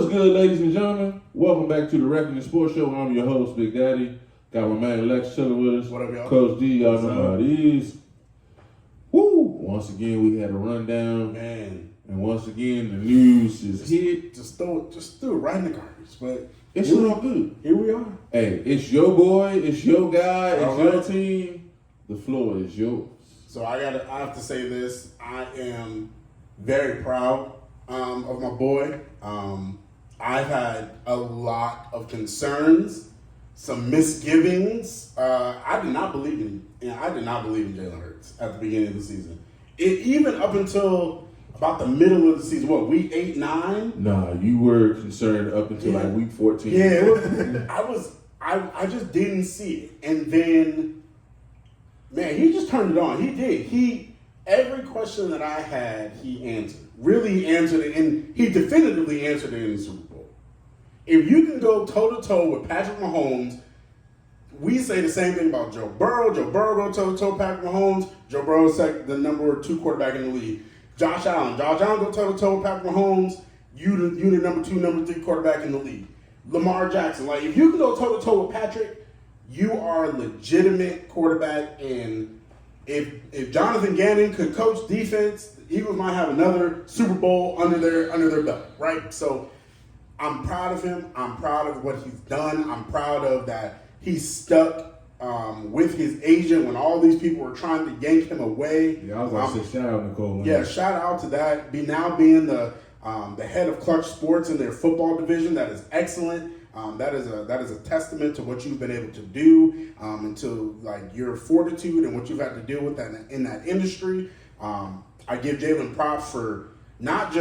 good, ladies and gentlemen? Welcome back to the Reckoning Sports Show. I'm your host, Big Daddy. Got my man Lex chilling with us. What up, y'all? Coach D, y'all know how it is. Woo! Once again, we had a rundown. Man. And once again, the news is hit. Just threw it right in the garbage. But it's all good. Here we are. Hey, it's your boy, it's your guy, it's all your right. team. The floor is yours. So I have to say this. I am very proud of my boy. I've had a lot of concerns, some misgivings. I did not believe in Jalen Hurts at the beginning of the season. Even up until about the middle of the season, week 8, 9? Nah, you were concerned up until like week 14. Yeah, I just didn't see it. And then, man, he just turned it on. He did. Every question that I had, he answered. Really answered it, and he definitively answered it in the Super Bowl. If you can go toe-to-toe with Patrick Mahomes, we say the same thing about Joe Burrow. Joe Burrow go toe-to-toe with Patrick Mahomes. Joe Burrow is the number 2 quarterback in the league. Josh Allen go toe-to-toe with Patrick Mahomes. You the number 2, number 3 quarterback in the league. Lamar Jackson. Like, if you can go toe-to-toe with Patrick, you are a legitimate quarterback. And if Jonathan Gannon could coach defense, the Eagles might have another Super Bowl under their belt, right? So I'm proud of him. I'm proud of what he's done. I'm proud of that he's stuck with his agent when all these people were trying to yank him away. Yeah, I was going to say shout out Nicole. Yeah, shout out to that. Being the head of Clutch Sports in their football division, that is excellent. That is a testament to what you've been able to do, and to like your fortitude and what you've had to deal with in that industry. I give Jalen props for not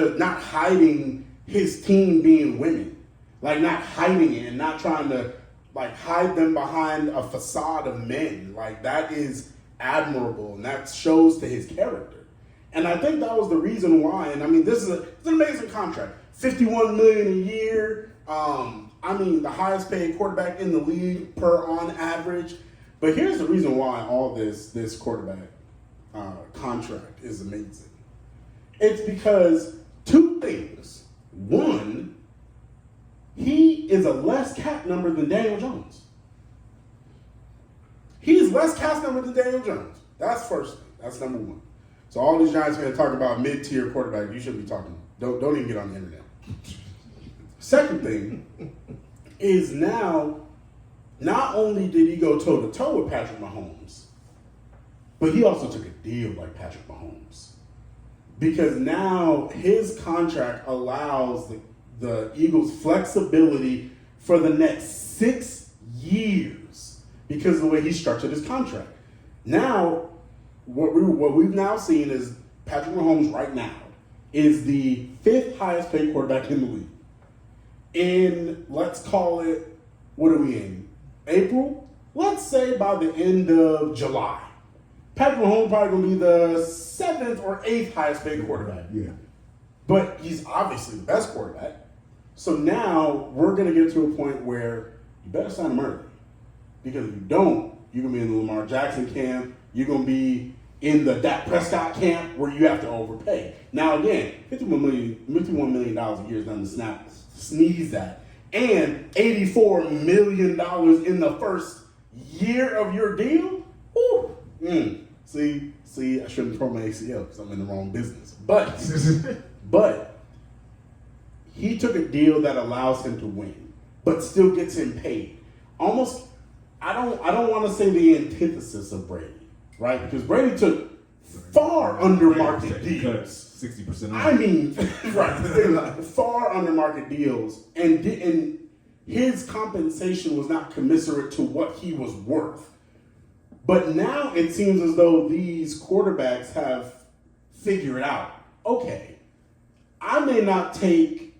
hiding his team being women, like not hiding it and not trying to like hide them behind a facade of men. Like, that is admirable, and that shows to his character. And I think that was the reason why. And I mean, it's an amazing contract, $51 million a year. The highest paid quarterback in the league per on average. But here's the reason why all this quarterback contract is amazing. It's because 2 things. One, he is a less cap number than Daniel Jones. He's less cap number than Daniel Jones. That's first thing. That's number 1. So all these Giants fans talk about mid-tier quarterback, you shouldn't be talking. Don't even get on the internet. Second thing is, now, not only did he go toe-to-toe with Patrick Mahomes, but he also took a deal like Patrick Mahomes. Because now his contract allows the Eagles flexibility for the next 6 years because of the way he structured his contract. Now, what we've now seen is Patrick Mahomes right now is the 5th highest paid quarterback in the league. In, let's call it, what are we in? April? Let's say by the end of July. Patrick Mahomes probably going to be the 7th or 8th highest paid quarterback. Yeah. But he's obviously the best quarterback. So now we're going to get to a point where you better sign him early. Because if you don't, you're going to be in the Lamar Jackson camp. You're going to be in the Dak Prescott camp where you have to overpay. Now again, $51 million a year is nothing to sneeze at. And $84 million in the first year of your deal? Woo! See, I shouldn't throw my ACL because I'm in the wrong business. But he took a deal that allows him to win, but still gets him paid. Almost, I don't want to say the antithesis of Brady, right? Because Brady took far under market deals. 60%. I mean, right, far under market deals, and his compensation was not commensurate to what he was worth. But now it seems as though these quarterbacks have figured out, okay, I may not take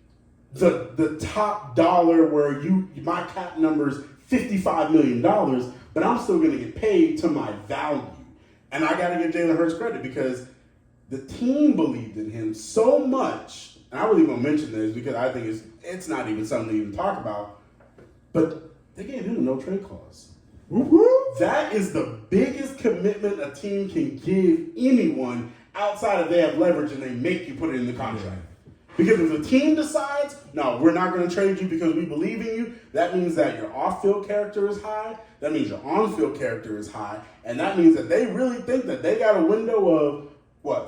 the top dollar where my cap number is $55 million, but I'm still going to get paid to my value. And I got to give Jalen Hurts credit because the team believed in him so much, and I really won't mention this because I think it's not even something to even talk about, but they gave him a no-trade clause. That is the biggest commitment a team can give anyone outside of they have leverage and they make you put it in the contract. Because if the team decides, no, we're not going to trade you because we believe in you, that means that your off-field character is high. That means your on-field character is high. And that means that they really think that they got a window of,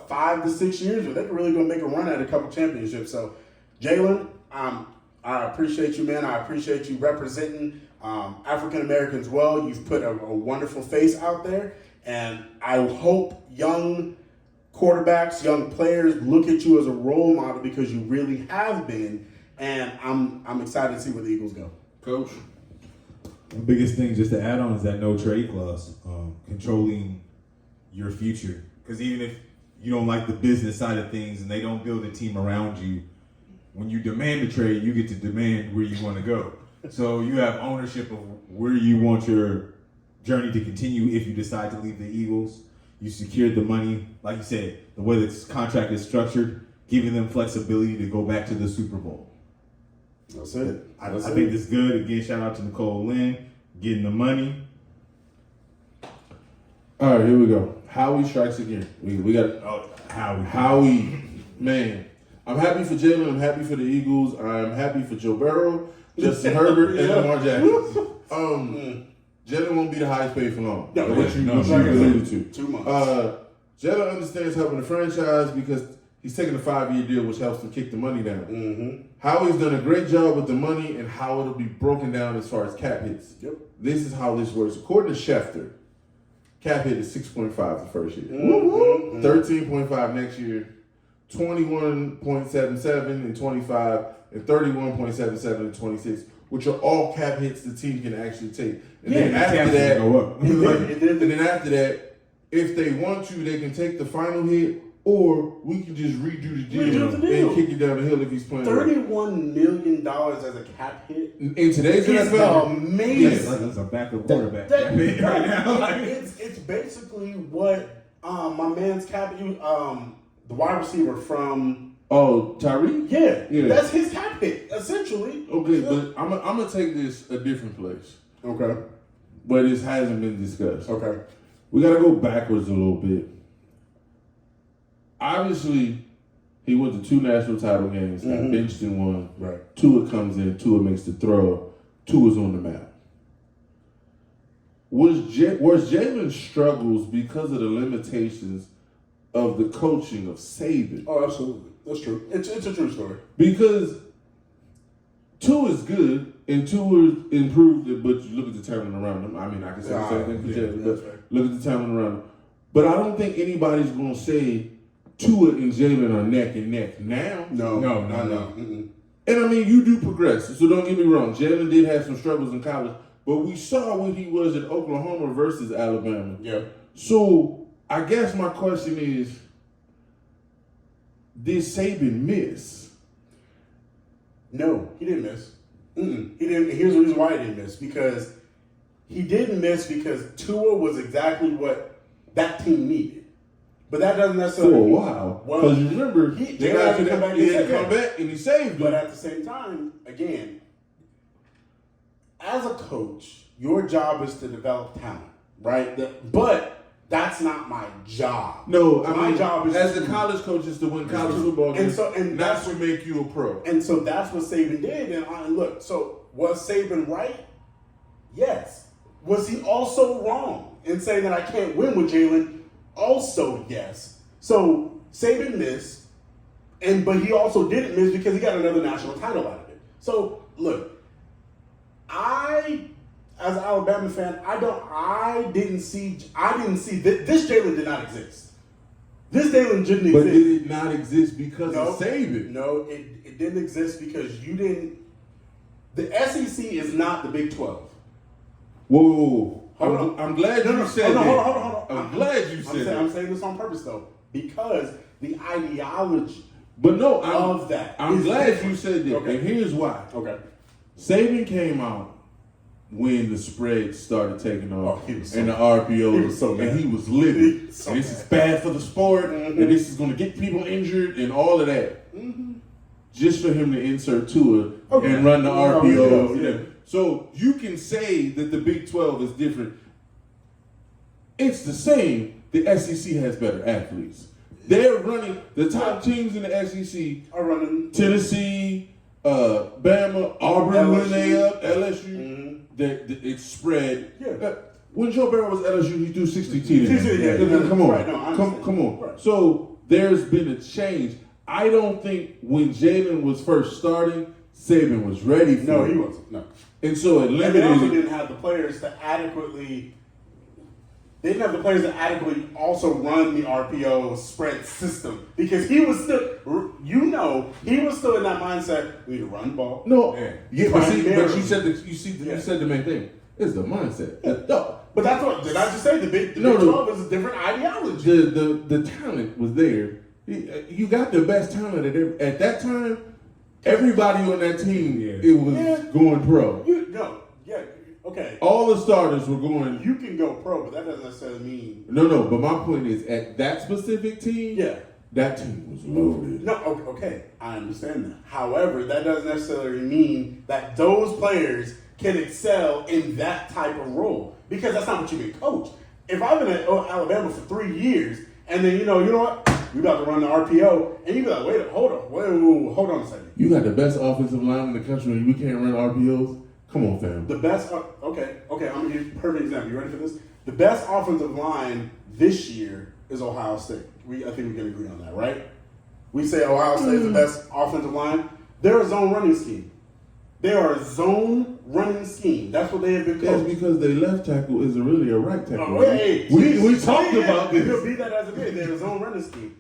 5 to 6 years where they can really go make a run at a couple championships. So, Jalen, I appreciate you, man. I appreciate you representing African Americans well. You've put a wonderful face out there. And I hope young quarterbacks, young players look at you as a role model because you really have been, and I'm excited to see where the Eagles go. Coach? The biggest thing just to add on is that no trade clause, controlling your future. Because even if you don't like the business side of things and they don't build a team around you, when you demand a trade, you get to demand where you want to go. So you have ownership of where you want your journey to continue if you decide to leave the Eagles. You secured the money, like you said, the way this contract is structured, giving them flexibility to go back to the Super Bowl. That's it. I think this is good. Again, shout out to Nicole Lynn, getting the money. All right, here we go. Howie strikes again. We got Howie. Man, I'm happy for Jalen. I'm happy for the Eagles. I'm happy for Joe Burrow, Justin Herbert, and Lamar Jackson. Jalen won't be the highest paid for long. No, what you alluded to. 2 months. Jalen understands helping the franchise because he's taking a 5-year deal, which helps him kick the money down. Mm-hmm. Howie's done a great job with the money and how it'll be broken down as far as cap hits. Yep. This is how this works. According to Schefter, cap hit is 6.5 the first year, Mm-hmm. 13.5 next year, 21.77 in 25, and 31.77 in 26, which are all cap hits the team can actually take. And then after that, go up. and then after that, if they want to, they can take the final hit, or we can just redo the deal and kick it down the hill if he's playing. $31 million as a cap hit In today's is NFL, amazing. That's a backup quarterback. Right now. It's basically what my man's cap, the wide receiver from. Oh, Tyreek? Yeah, that's his cap hit, essentially. Okay, but I'm gonna take this a different place. Okay. But it hasn't been discussed. Okay. We gotta go backwards a little bit. Obviously, he went to 2 national title games, got benched in one. Right. Tua comes in, Tua makes the throw, Tua's on the map. Was Jalen's struggles because of the limitations of the coaching of Saban? Oh, absolutely. That's true. It's a true story. Because Tua is good, and Tua improved it, but you look at the talent around him. I mean, I can say the same thing for Jalen, but right. look at the talent around him. But I don't think anybody's going to say Tua and Jalen are neck and neck now. No. And I mean, you do progress, so don't get me wrong. Jalen did have some struggles in college, but we saw what he was at Oklahoma versus Alabama. Yeah. So I guess my question is, did Saban miss? No, he didn't miss. He didn't. Here's the reason why he didn't miss. Because he didn't miss because Tua was exactly what that team needed. But that doesn't necessarily For a while. Because you remember, he had to come back and he saved But them. at the same time, again, as a coach, your job is to develop talent, right? But that's not my job. No, my job is as a college coach is to win college football games, and not to make you a pro. And so that's what Saban did. And look, so was Saban right? Yes. Was he also wrong in saying that I can't win with Jalen? Also, yes. So Saban missed, but he also didn't miss because he got another national title out of it. So look, as an Alabama fan, I didn't see this Jalen did not exist. This Jalen didn't exist. But did it not exist because of Saban? No, it didn't exist because you didn't. The SEC is not the Big 12. Whoa. I'm glad you said that. Hold on. I'm glad you said that. I'm saying this on purpose though, because the ideology of that. I'm glad different. you said that. Okay. And here's why. Okay. Saban came out when the spread started taking off he was so and the mad. RPOs, He was so mad. and he was livid. He was so and this mad. is bad for the sport, and this is going to get people injured, and all of that. Just for him to insert Tua and run the RPOs. Yeah. So you can say that the Big 12 is different. It's the same. The SEC has better athletes. They're running the top teams in the SEC Are running Tennessee, Bama, Auburn when they up, LSU. Mm-hmm. It's spread. Yeah. When Joe Burrow was at LSU, he threw 60 TDs. Yeah. Come on, Right, no, come on. Right. So there's been a change. I don't think when Jalen was first starting, Saban was ready for No, it. he wasn't. No. And so it And limited. they also didn't have the players to adequately. They didn't have the players to adequately also run the RPO spread system because he was still, he was still in that mindset. We need to run the ball. No, but see, but Primarily. you said the main thing. It's the mindset. No, But that's what did I just say? The Big 12 is a different ideology. the talent was there. You got the best talent at that time. Everybody on that team, it was going pro. Okay. All the starters were going. You can go pro, but that doesn't necessarily mean. No. But my point is, at that specific team, that team was loaded. No, okay, I understand that. However, that doesn't necessarily mean that those players can excel in that type of role because that's not what you've been coached. If I've been at Alabama for 3 years and then you know what, we about to run the RPO, and you be like, hold on a second. You got the best offensive line in the country, and we can't run RPOs. Come on, fam. The best, okay, I'm gonna give you a perfect example. You ready for this? The best offensive line this year is Ohio State. I think we can agree on that, right? We say Ohio State is the best offensive line. They're a zone running scheme. They are a zone running scheme. That's what they have been coached. That's because their left tackle is really a right tackle. We talked about this. We'll be that as it is. They're a zone running scheme.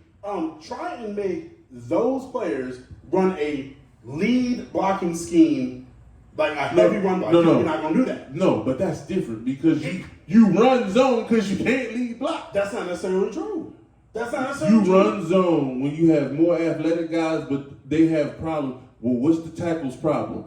Try and make those players run a lead blocking scheme. Like a heavy run block. You're not going to do that. No, but that's different because you run zone because you can't lead block. That's not necessarily true. You run zone when you have more athletic guys, but they have problems. Well, what's the tackle's problem?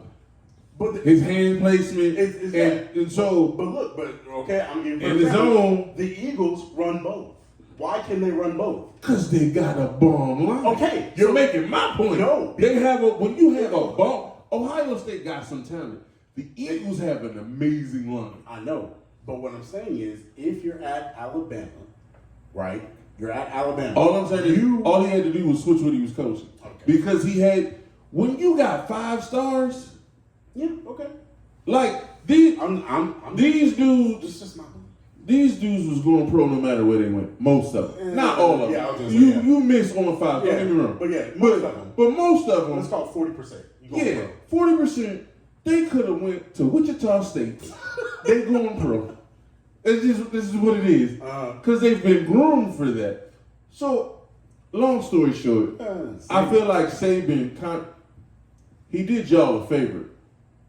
But his hand placement. And so. But okay, I'm giving you in the zone. The Eagles run both. Why can they run both? Because they got a bomb line. Okay. You're making my point. No. They have when you have a bomb. Ohio State got some talent. The Eagles have an amazing line. I know. But what I'm saying is, if you're at Alabama, right? You're at Alabama. All I'm saying is, all he had to do was switch what he was coaching. Okay. Because he had, when you got 5 stars. Yeah, okay. Like, these dudes. It's just not. These dudes was going pro no matter where they went. Most of them. Not all of them. Yeah, I was gonna say, you miss on 5, don't get me wrong. But most of them. But most of them. Let's call it 40%. 40%. They could have went to Wichita State. They going pro. This is what it is. Because they've been groomed for that. So, long story short, I feel like Saban, he did y'all a favor.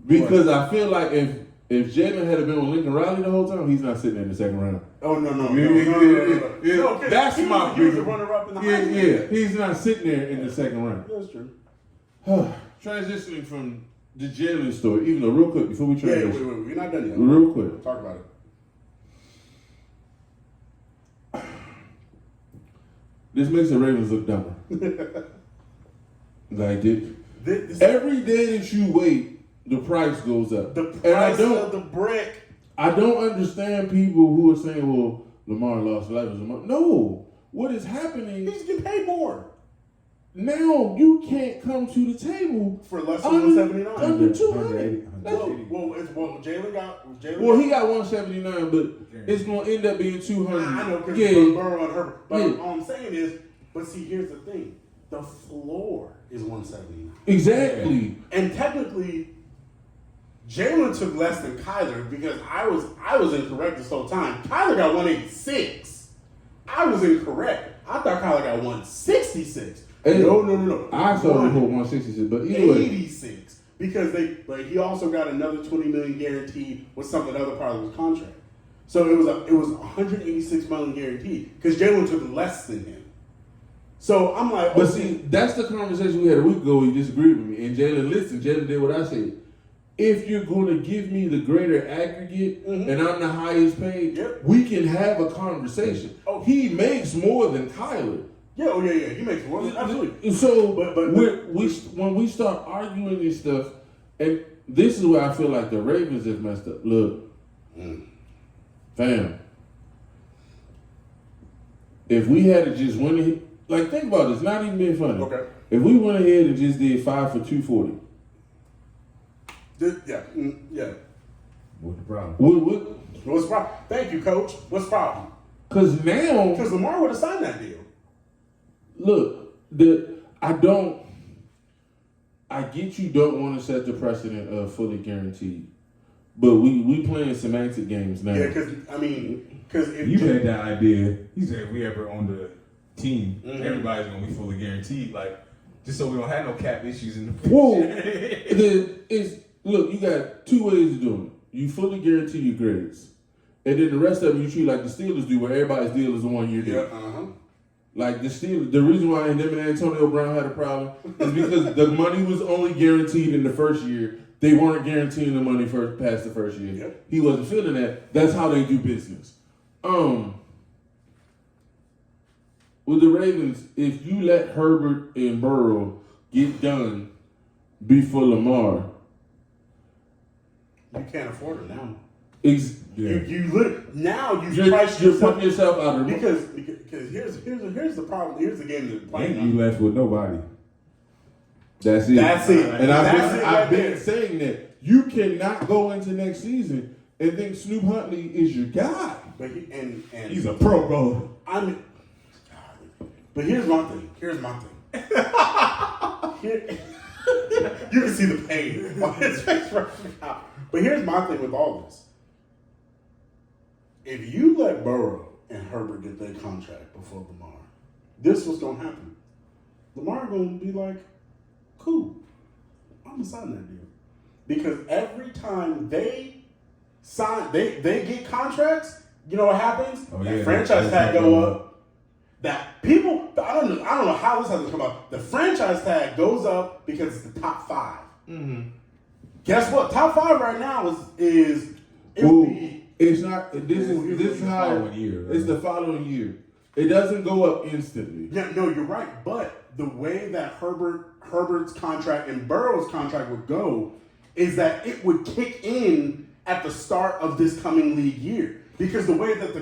Because I feel like if Jalen had been with Lincoln Riley the whole time, he's not sitting in the second round. Oh, no. That's my he was a runner-up in the Yeah. He's not sitting there in the second round. That's true. Transitioning from the Jalen story, even though real quick before we transition. Wait. We're not done yet. Real quick. Talk about it. This makes the Ravens look dumber. Like every day that you wait, the price goes up. The price of the brick. I don't understand people who are saying, well, Lamar lost levels. No. What is happening? He's getting paid more. Now you can't come to the table for less than 179. Under 200. Well, Jalen got. He got 179, but it's going to end up being 200. I know because Burrow and Herbert. But all I'm saying is, but see, here's the thing: the floor is 179. Exactly. And technically, Jalen took less than Kyler because I was incorrect this whole time. Kyler got 186. I was incorrect. I thought Kyler got 166. No. I thought it was 166, but anyway. 86 because he also got another $20 million guaranteed with some other part of his contract. So it was 186 million guaranteed because Jalen took less than him. So I'm like, but see, that's the conversation we had a week ago. He disagreed with me, and Jalen listened. Jalen did what I said. If you're going to give me the greater aggregate and I'm the highest paid, we can have a conversation. Oh. He makes more than Kyler. Yeah, he makes more than absolutely. So, when we start arguing this stuff, and this is where I feel like the Ravens have messed up. Look, fam, if we had to just win like, think about this. Not even being funny. Okay. If we went ahead and just did 5 for 240, Yeah. What's the problem? What's the problem? Thank you, Coach. What's the problem? Because now, Because Lamar would have signed that deal. look, I get you don't want to set the precedent of fully guaranteed, but we playing semantic games now. Yeah, because if You had that idea. You said if we ever on the team, everybody's gonna be fully guaranteed. Like, just so we don't have no cap issues in the future. Whoa, look, you got two ways of doing it. You fully guarantee your grades, and then the rest of it you treat like the Steelers do, where everybody's deal is a 1 year deal. Like the Steelers, the reason why them and Antonio Brown had a problem is because the money was only guaranteed in the first year. They weren't guaranteeing the money past the first year. Yep. He wasn't feeling that. That's how they do business. With the Ravens, if you let Herbert and Burrow get done before Lamar, you can't afford it now. you're priced yourself putting yourself out of the because here's the problem. Here's the game that's playing. And you left with nobody. That's it. That's it. And I've been there. saying that you cannot go into next season and think Snoop Huntley is your guy. But He's a pro bowler. But here's my thing. You can see the pain on his face right now. But here's my thing with all this. If you let Burrow and Herbert get their contract before Lamar, this was gonna happen. Lamar gonna be like, cool, I'm gonna sign that deal. Because every time they get contracts, you know what happens? That franchise tag go up. That people, I don't know how this has to come up. The franchise tag goes up because it's the top 5. Mm-hmm. Guess what? Top 5 right now is it's not. This is how following year, right? It's the following year. It doesn't go up instantly. Yeah, no, you're right. But the way that Herbert's contract and Burrow's contract would go is that it would kick in at the start of this coming league year. Because the way that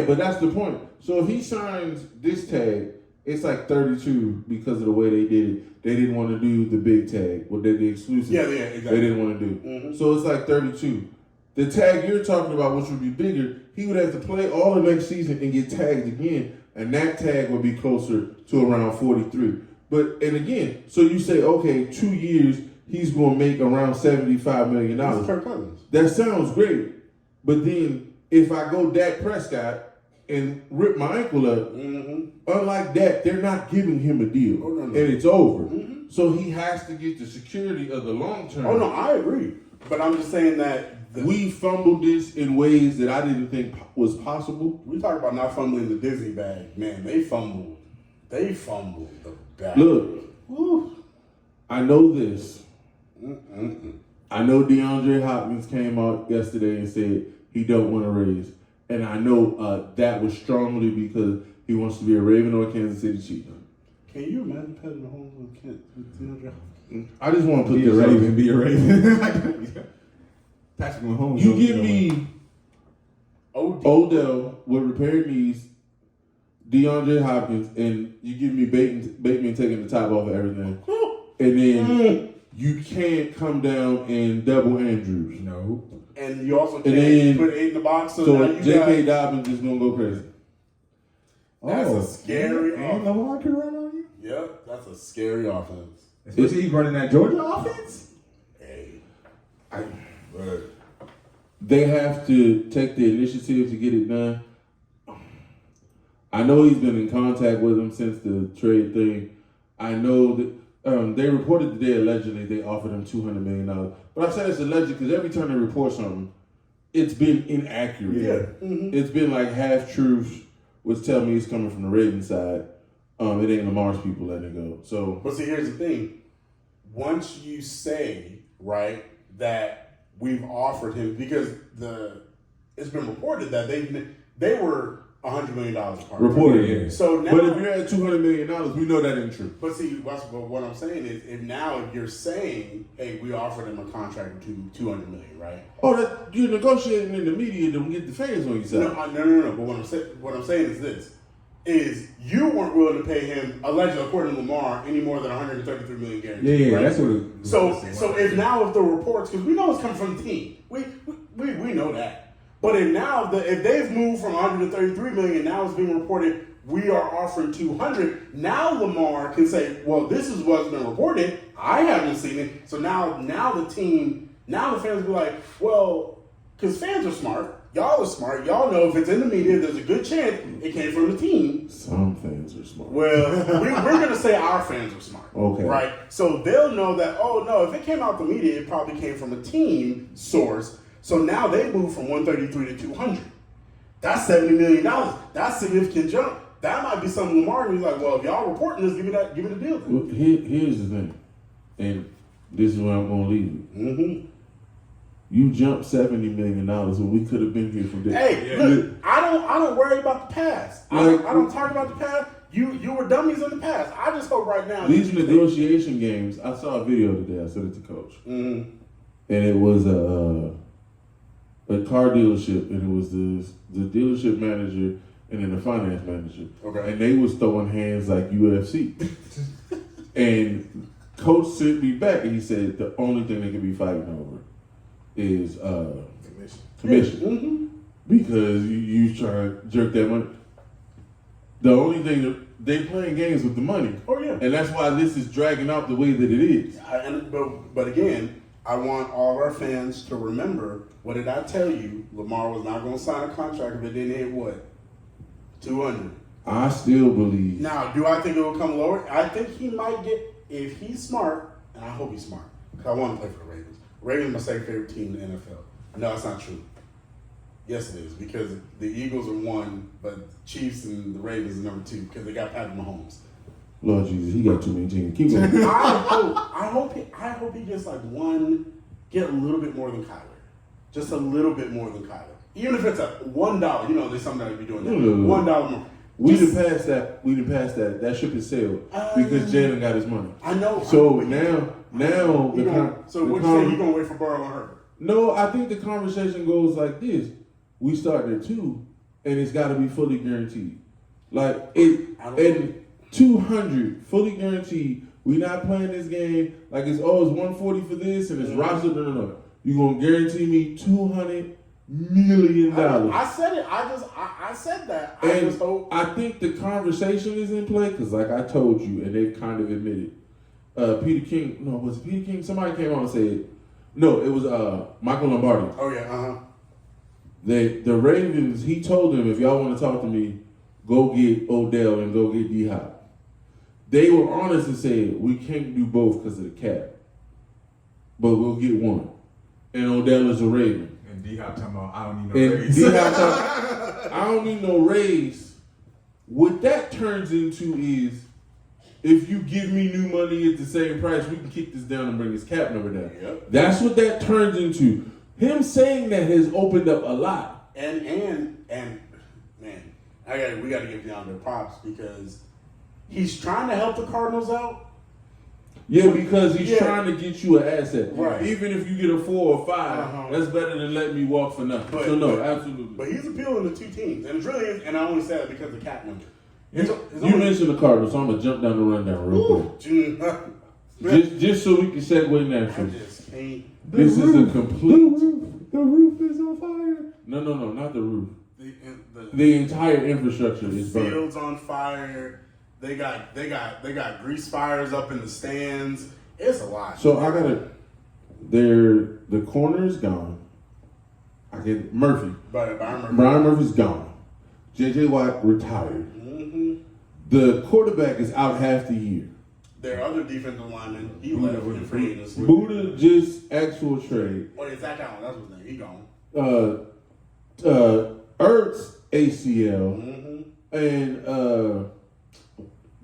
but that's the point. So if he signs this tag, it's like 32 because of the way they did it. They didn't want to do the big tag, what they did exclusive. Yeah, exactly. They didn't want to do. Mm-hmm. So it's like 32. The tag you're talking about, which would be bigger, he would have to play all the next season and get tagged again, and that tag would be closer to around 43. And again, so you say, okay, 2 years, he's going to make around $75 million. That sounds great, but then if I go Dak Prescott and rip my ankle up, unlike that, they're not giving him a deal, and it's over. Mm-hmm. So he has to get the security of the long term. Oh no, I agree, but I'm just saying that we fumbled this in ways that I didn't think was possible. We talk about not fumbling the Disney bag, man. They fumbled the bag. Look, I know this. I know DeAndre Hopkins came out yesterday and said he don't want to raise. And I know that was strongly because he wants to be a Raven or a Kansas City Chief. Can you imagine Patrick Mahomes with DeAndre Hopkins? I just want to put Be a Raven. Patrick Mahomes. You give me Odell with repaired knees, DeAndre Hopkins, and you give me Bateman taking the top off of everything. And then you can't come down and double Andrews. No. And you also can't put 8 in the box. So now you J.K. Dobbins is going to go crazy. That's a scary offense. And Lamar can run on you? Yep, that's a scary offense. Especially he's running that Georgia offense? Hey. They have to take the initiative to get it done. I know he's been in contact with him since the trade thing. I know that they reported today allegedly they offered him $200 million. But I said it's alleged because every time they report something, it's been inaccurate. Yeah. Mm-hmm. It's been like half-truths, which tell me it's coming from the Ravens side. It ain't Lamar's people letting it go. So, but see, here's the thing. Once you say, right, that we've offered him, because it's been reported that they were $100 million apart. Reported, yeah. So now, but if you're at $200 million, we know that ain't true. But see, what I'm saying is, if you're saying, hey, we offered him a contract to $200 million, right? Oh, you're negotiating in the media to get the fans on your side. No. But what I'm saying is this: is you weren't willing to pay him, allegedly, according to Lamar, any more than 133 million guaranteed. Yeah, right? that's what. So if the reports, because we know it's coming from the team, we know that. But if they've moved from 133 million, now it's being reported we are offering 200. Now Lamar can say, well, this is what's been reported. I haven't seen it. So now the fans will be like, well, because fans are smart. Y'all are smart. Y'all know if it's in the media, there's a good chance it came from the team. Some fans are smart. Well, we're going to say our fans are smart. Okay. Right? So they'll know that, oh, no, if it came out the media, it probably came from a team source. So now they moved from 133 to 200. That's $70 million. That's a significant jump. That might be something Lamar can be like, well, if y'all reporting this, give me the deal. Well, here's the thing, and this is where I'm going to leave you. Mm-hmm. You jumped $70 million when we could have been here from day. Hey, look, I don't worry about the past. I don't talk about the past. You were dummies in the past. I just hope right now. These negotiation games, I saw a video today. I sent it to Coach. Mm-hmm. And it was a car dealership, and it was the dealership manager and then the finance manager. Okay. And they was throwing hands like UFC. And Coach sent me back, and he said the only thing they could be fighting over is commission. Mm-hmm. Because you trying to jerk that money. The only thing that they playing games with the money. Oh yeah. And that's why this is dragging out the way that it is. But again, I want all of our fans to remember, what did I tell you? Lamar was not going to sign a contract if it didn't hit what? 200. I still believe. Now, do I think it will come lower? I think he might get, if he's smart, and I hope he's smart, because I want to play for the Ravens. Ravens are my second favorite team in the NFL. No, that's not true. Yes, it is, because the Eagles are one, but Chiefs and the Ravens are number two, because they got Patrick Mahomes. Lord Jesus, he got too many teams. Keep going. I hope he gets like get a little bit more than Kyler. Just a little bit more than Kyler. Even if it's a $1, there's something that would be doing that. $1 more. We done passed that. That ship has sailed because Jalen got his money. I know. So so what you say? You gonna wait for Burrow and Herbert? No, I think the conversation goes like this: we start at 2, and it's got to be fully guaranteed. Like and 200 fully guaranteed. We not playing this game like it's 140 for this and it's roster. No. You gonna guarantee me $200 million? I said it. I said that. I just hope. I think the conversation is in play because, like I told you, and they've kind of admitted. Peter King. No, was it Peter King? Somebody came on and said, no, it was Michael Lombardi. Oh yeah. The Ravens. He told them, if y'all want to talk to me, go get Odell and go get D-Hop. They were honest and said, we can't do both because of the cap. But we'll get one. And Odell is a Raven. And D-Hop talking about, I don't need no raise. I don't need no raise. What that turns into is, if you give me new money at the same price, we can kick this down and bring his cap number down. Yep. That's what that turns into. Him saying that has opened up a lot. And man, we got to give DeAndre props because he's trying to help the Cardinals out. Yeah, because he's trying to get you an asset. Right. Even if you get a 4 or 5, that's better than letting me walk for nothing. Absolutely. But he's appealing to two teams, and it's really, and I only say that because of the cap number. You mentioned the Cardinals, so I'm gonna jump down the rundown real quick. Just so we can segue naturally. I just can't. This is a complete. The roof is on fire. No, not the roof. The entire infrastructure is burned. Fields on fire. They got grease fires up in the stands. It's a lot. So the corner is gone. I get Murphy. Brian Murphy's gone. J.J. Watt retired. Mm-hmm. The quarterback is out half the year. Their other defensive lineman, he left in free agency. Buddha just actual trade. Oh, yeah, Zach Allen, that's his name. He gone. Ertz ACL and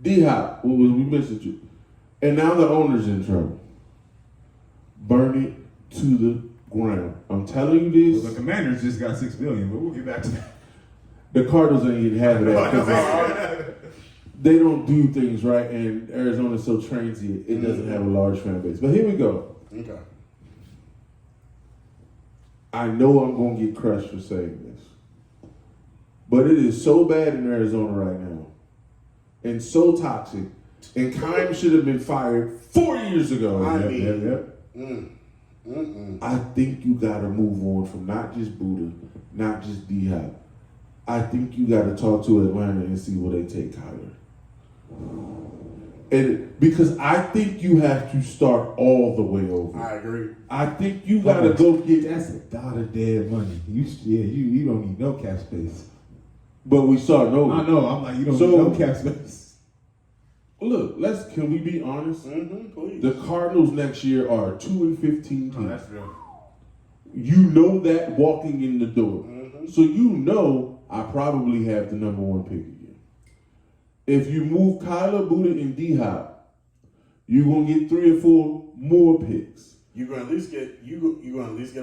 D-Hop, we mentioned you. And now the owner's in trouble. Burn it to the ground. I'm telling you this. Well, the Commanders just got $6 billion, but we'll get back to that. The Cardinals ain't getting half of that because they don't do things right, and Arizona's so transient, it doesn't have a large fan base. But here we go. Okay. I know I'm going to get crushed for saying this. But it is so bad in Arizona right now, and so toxic. And Keim should have been fired 4 years ago. I think you got to move on from not just Buddha, not just D-Hop. I think you got to talk to Atlanta and see where they take Kyler. And because I think you have to start all the way over. I agree. I think you got to go get. That's a lot of dead money. You don't need no cap space. But we saw no. I know. I'm like, you don't need no cap space. Look, can we be honest? Please. The Cardinals next year are a 2-15 team. Oh, that's real. You know that walking in the door. So you know I probably have the number 1 pick again. If you move Kyler, Buddha, and D-Hop, you're gonna get 3 or 4 more picks. You're gonna at least get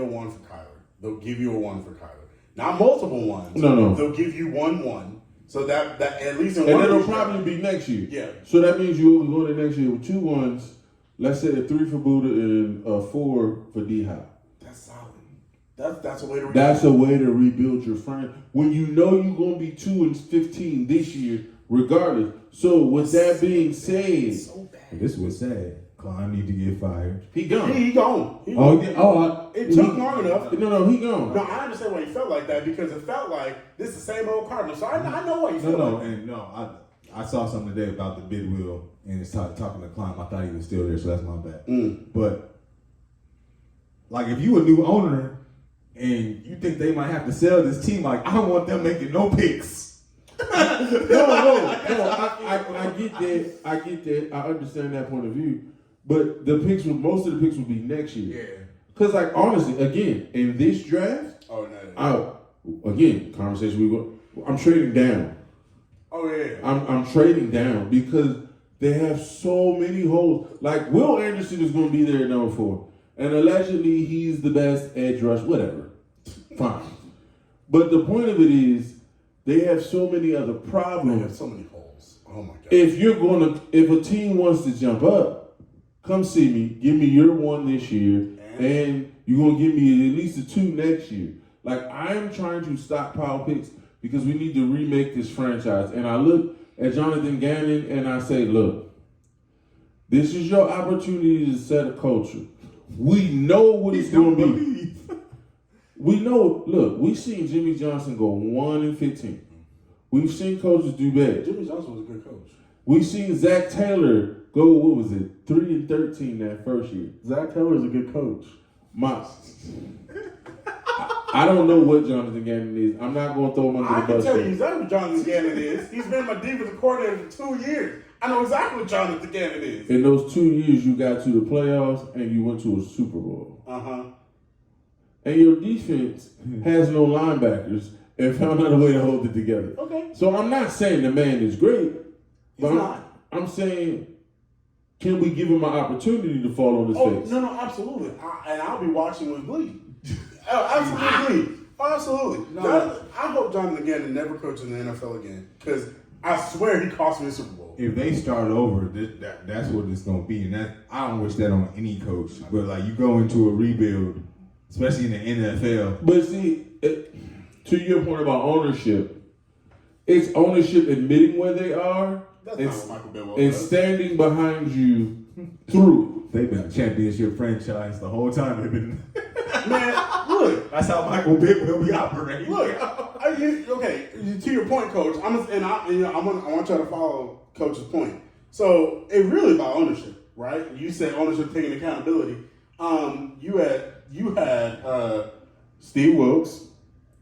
a 1 for Kyler. They'll give you a 1 for Kyler. Not multiple ones. No. They'll give you 1. So that at least in and one. it'll probably be next year. Yeah. So that means you'll go to next year with 2 1s. Let's say a 3 for Buddha and a 4 for D-Hop. That's solid. That's a way to rebuild. That's a way to rebuild your franchise. When you know you're gonna be 2-15 this year, regardless. So with that being said, so bad. This was sad. Klein need to get fired. He gone. He gone. It took long enough. No, he gone. No, I understand why he felt like that because it felt like this is the same old Cardinal. So I know why he felt like that. I saw something today about the bid wheel and it's talking to Klein. I thought he was still there, so that's my bad. But like, if you a new owner and you think they might have to sell this team, like, I don't want them making no picks. No. I get that. I understand that point of view. But most of the picks will be next year. Yeah. Because, like, honestly, again, in this draft, conversation I'm trading down. Oh yeah. I'm trading down because they have so many holes. Like, Will Anderson is going to be there at number 4. And allegedly, he's the best edge rush, whatever. Fine. But the point of it is, they have so many other problems. They have so many holes. Oh my God. If a team wants to jump up, come see me. Give me your 1 this year, and you're gonna give me at least a 2 next year. Like, I'm trying to stockpile picks because we need to remake this franchise. And I look at Jonathan Gannon and I say, look, this is your opportunity to set a culture. We know what it's going to be. We know. Look, we've seen Jimmy Johnson go 1-15. We've seen coaches do bad. Jimmy Johnson was a good coach. We've seen Zach Taylor go, 3-13 that first year. Zach Taylor's a good coach. I don't know what Jonathan Gannon is. I'm not going to throw him under the bus. I can tell you exactly what Jonathan Gannon is. He's been my defensive coordinator for 2 years. I know exactly what Jonathan Gannon is. In those 2 years, you got to the playoffs and you went to a Super Bowl. And your defense has no linebackers and found out a way to hold it together. Okay. So I'm not saying the man is great, but He's not. I'm saying, can we give him an opportunity to fall on his face? No, absolutely. And I'll be watching with glee. Absolutely. Absolutely. I hope Jonathan Gannon never coaches in the NFL again because I swear he cost me a Super Bowl. If they start over, that's what it's going to be. And I don't wish that on any coach. But, like, you go into a rebuild, especially in the NFL. But see, to your point about ownership, it's ownership admitting where they are That's not what Michael Bivol and does. standing behind you through. They've been a championship franchise the whole time. They've been. Man, look. That's how Michael Vick will be operating. Look, okay. To your point, Coach. I want y'all to follow Coach's point. So it really about ownership, right? You said ownership taking accountability. You had Steve Wilkes.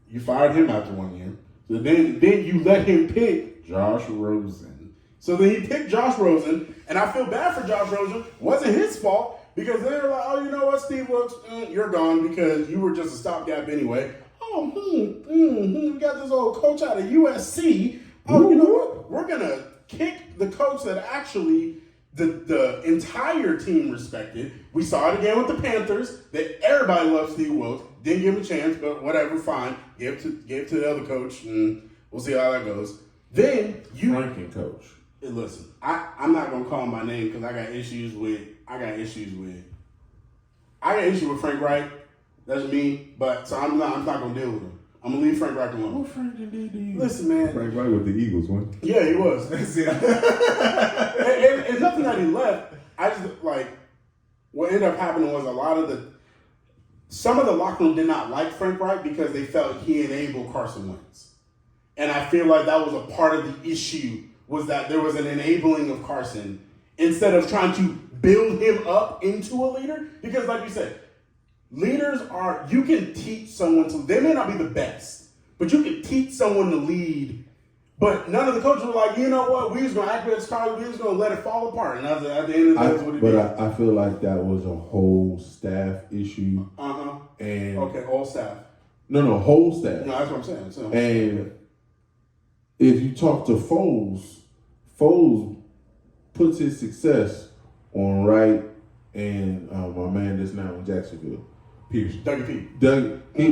You fired him after 1 year. So then you let him pick Josh Rosen. So then he picked Josh Rosen, and I feel bad for Josh Rosen. Wasn't his fault because they were like, oh, you know what, Steve Wilkes, you're gone because you were just a stopgap anyway. Oh, we got this old coach out of USC. Oh, you know what? We're gonna kick the coach that actually the entire team respected. We saw it again with the Panthers. That everybody loved Steve Wilkes. Didn't give him a chance, but whatever, fine. Gave it to the other coach, and we'll see how that goes. Then Franken coach. Listen, I'm not gonna call him by name because I got issues with Frank Wright. That's me, but so I'm not gonna deal with him. I'm gonna leave Frank Reich alone. What Frank did to you? Listen, man. Frank Wright with the Eagles, one. Yeah, he was. and nothing that he left. I just like what ended up happening was some of the locker room did not like Frank Reich because they felt he enabled Carson Wentz, and I feel like that was a part of the issue was that there was an enabling of Carson instead of trying to build him up into a leader. Because, like you said, leaders you can teach someone to. They may not be the best, but you can teach someone to lead. But none of the coaches were like, you know what, we just going to activate this car, we just going to let it fall apart. And at the end of the day, that's what it did. But I feel like that was a whole staff issue. Uh-huh. And okay, all staff. No, whole staff. No, that's what I'm saying. So, and if you talk to Foles puts his success on Wright and my man that's now in Jacksonville. Pierce. Dougie P.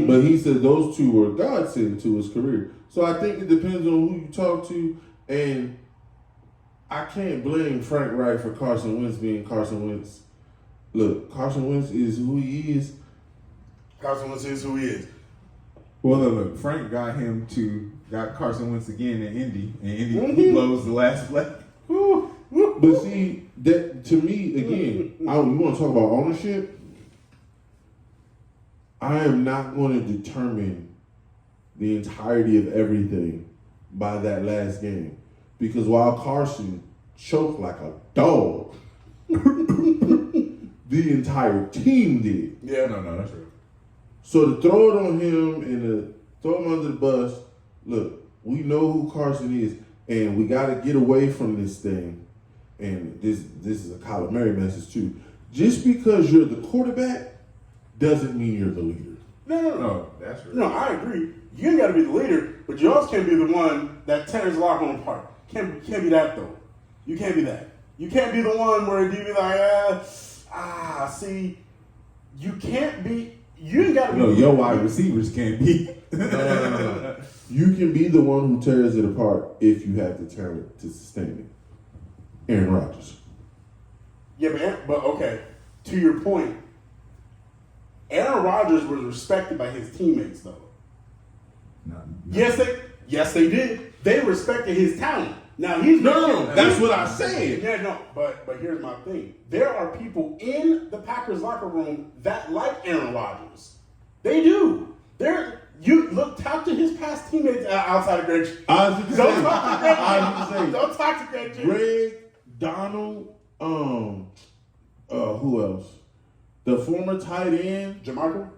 But he said those two were godsend to his career. So I think it depends on who you talk to, and I can't blame Frank Reich for Carson Wentz being Carson Wentz. Look, Carson Wentz is who he is. Carson Wentz is who he is. Well, look, Frank got Carson Wentz again in Indy, and Indy blows the last play. But see, that to me, again, you want to talk about ownership? I am not going to determine the entirety of everything by that last game. Because while Carson choked like a dog, the entire team did. Yeah. No, that's right. So to throw it on him and to throw him under the bus, look, we know who Carson is, and we got to get away from this thing. And this is a Kyler Murray message too. Just because you're the quarterback doesn't mean you're the leader. No. That's right. No, I agree. You ain't got to be the leader, but you also can't be the one that tears the locker room apart. Can't be that though. You can't be that. You can't be the one where you be like, see, you can't be. You ain't got to be. No, your wide receivers can't be. No. You can be the one who tears it apart if you have the talent to sustain it. Aaron Rodgers. Yeah, but okay. To your point, Aaron Rodgers was respected by his teammates though. No. Yes, they did. They respected his talent. Now he's No, that's what I said. Yeah, no, but here's my thing. There are people in the Packers locker room that like Aaron Rodgers. They do. Talk to his past teammates outside of Greg. Don't Don't talk to Greg. Greg, Donald, who else? The former tight end. JaMarco?